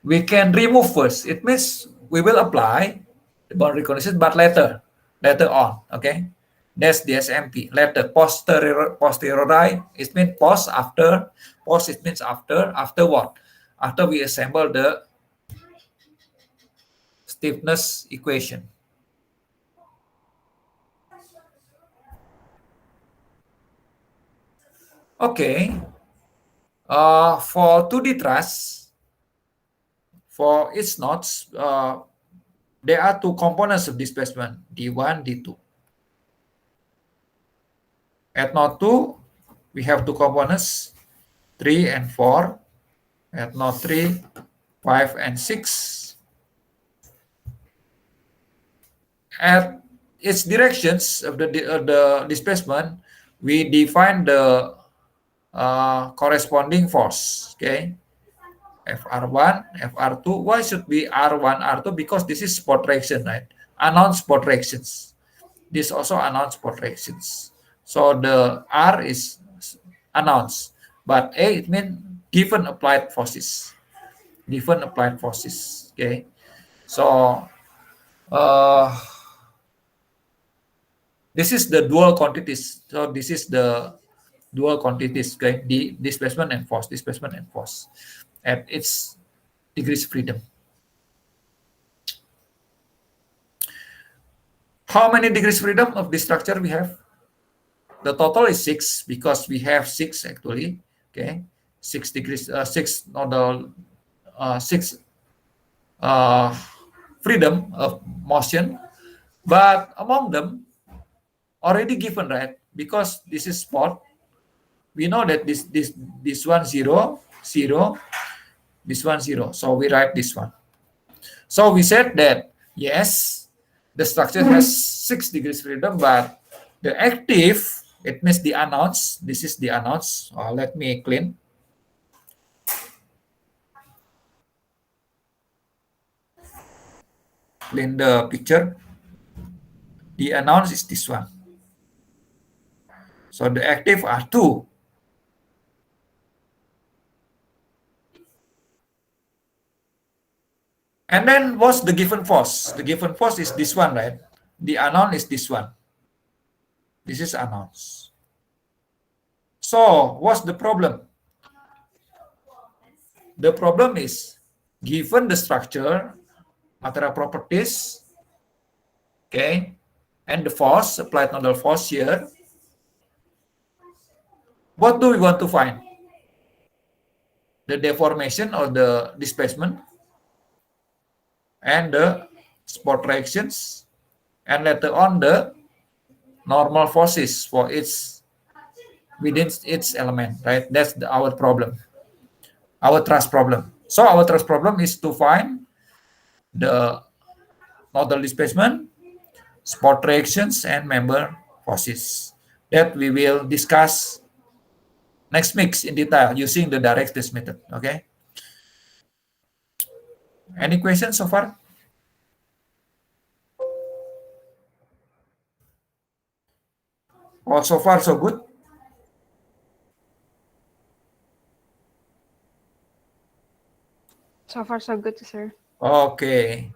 We can remove first. It means we will apply the boundary conditions, but later on, okay? That's DSM-P. Later, posteriori, it means post, after. Post, it means after. After what? After we assemble the stiffness equation. Okay. For 2D truss, for its nodes, there are two components of displacement, D1, D2. At node 2, we have two components, 3 and 4. At node 3, 5 and 6. At its directions of the displacement, we define the corresponding force, okay? FR1, FR2. Why should be R1, R2? Because this is spot reaction, right? Announced spot reactions. This also announced spot reactions. So the R is announced, but A, it means given applied forces. Given applied forces, okay? So this is the dual quantities. So this is the dual quantities, okay? The displacement and force, displacement and force at its degrees of freedom. How many degrees freedom of this structure we have? The total is 6 because we have 6 actually, okay? 6 degrees, 6 nodal, 6 freedom of motion, but among them already given, right? Because this is spot. We know that this one 0, 0, this one 0. So we write this one. So we said that yes, the structure has 6 degrees freedom, but the active, it means the announced. This is the announced. Let me clean. Clean the picture. The announced is this one. So the active are 2. And then what's the given force? The given force is this one, right? The unknown is this one. This is announced. So, what's the problem? The problem is, given the structure, material properties, okay, and the force, applied nodal force here, what do we want to find? The deformation or the displacement, and the support reactions, and later on the normal forces for its within its element, right? That's our problem, our thrust problem. So our thrust problem is to find the nodal displacement, support reactions, and member forces. That we will discuss next mix in detail using the direct test method. Okay. Any questions so far? Oh, so far so good. So far, so good, sir. Okay.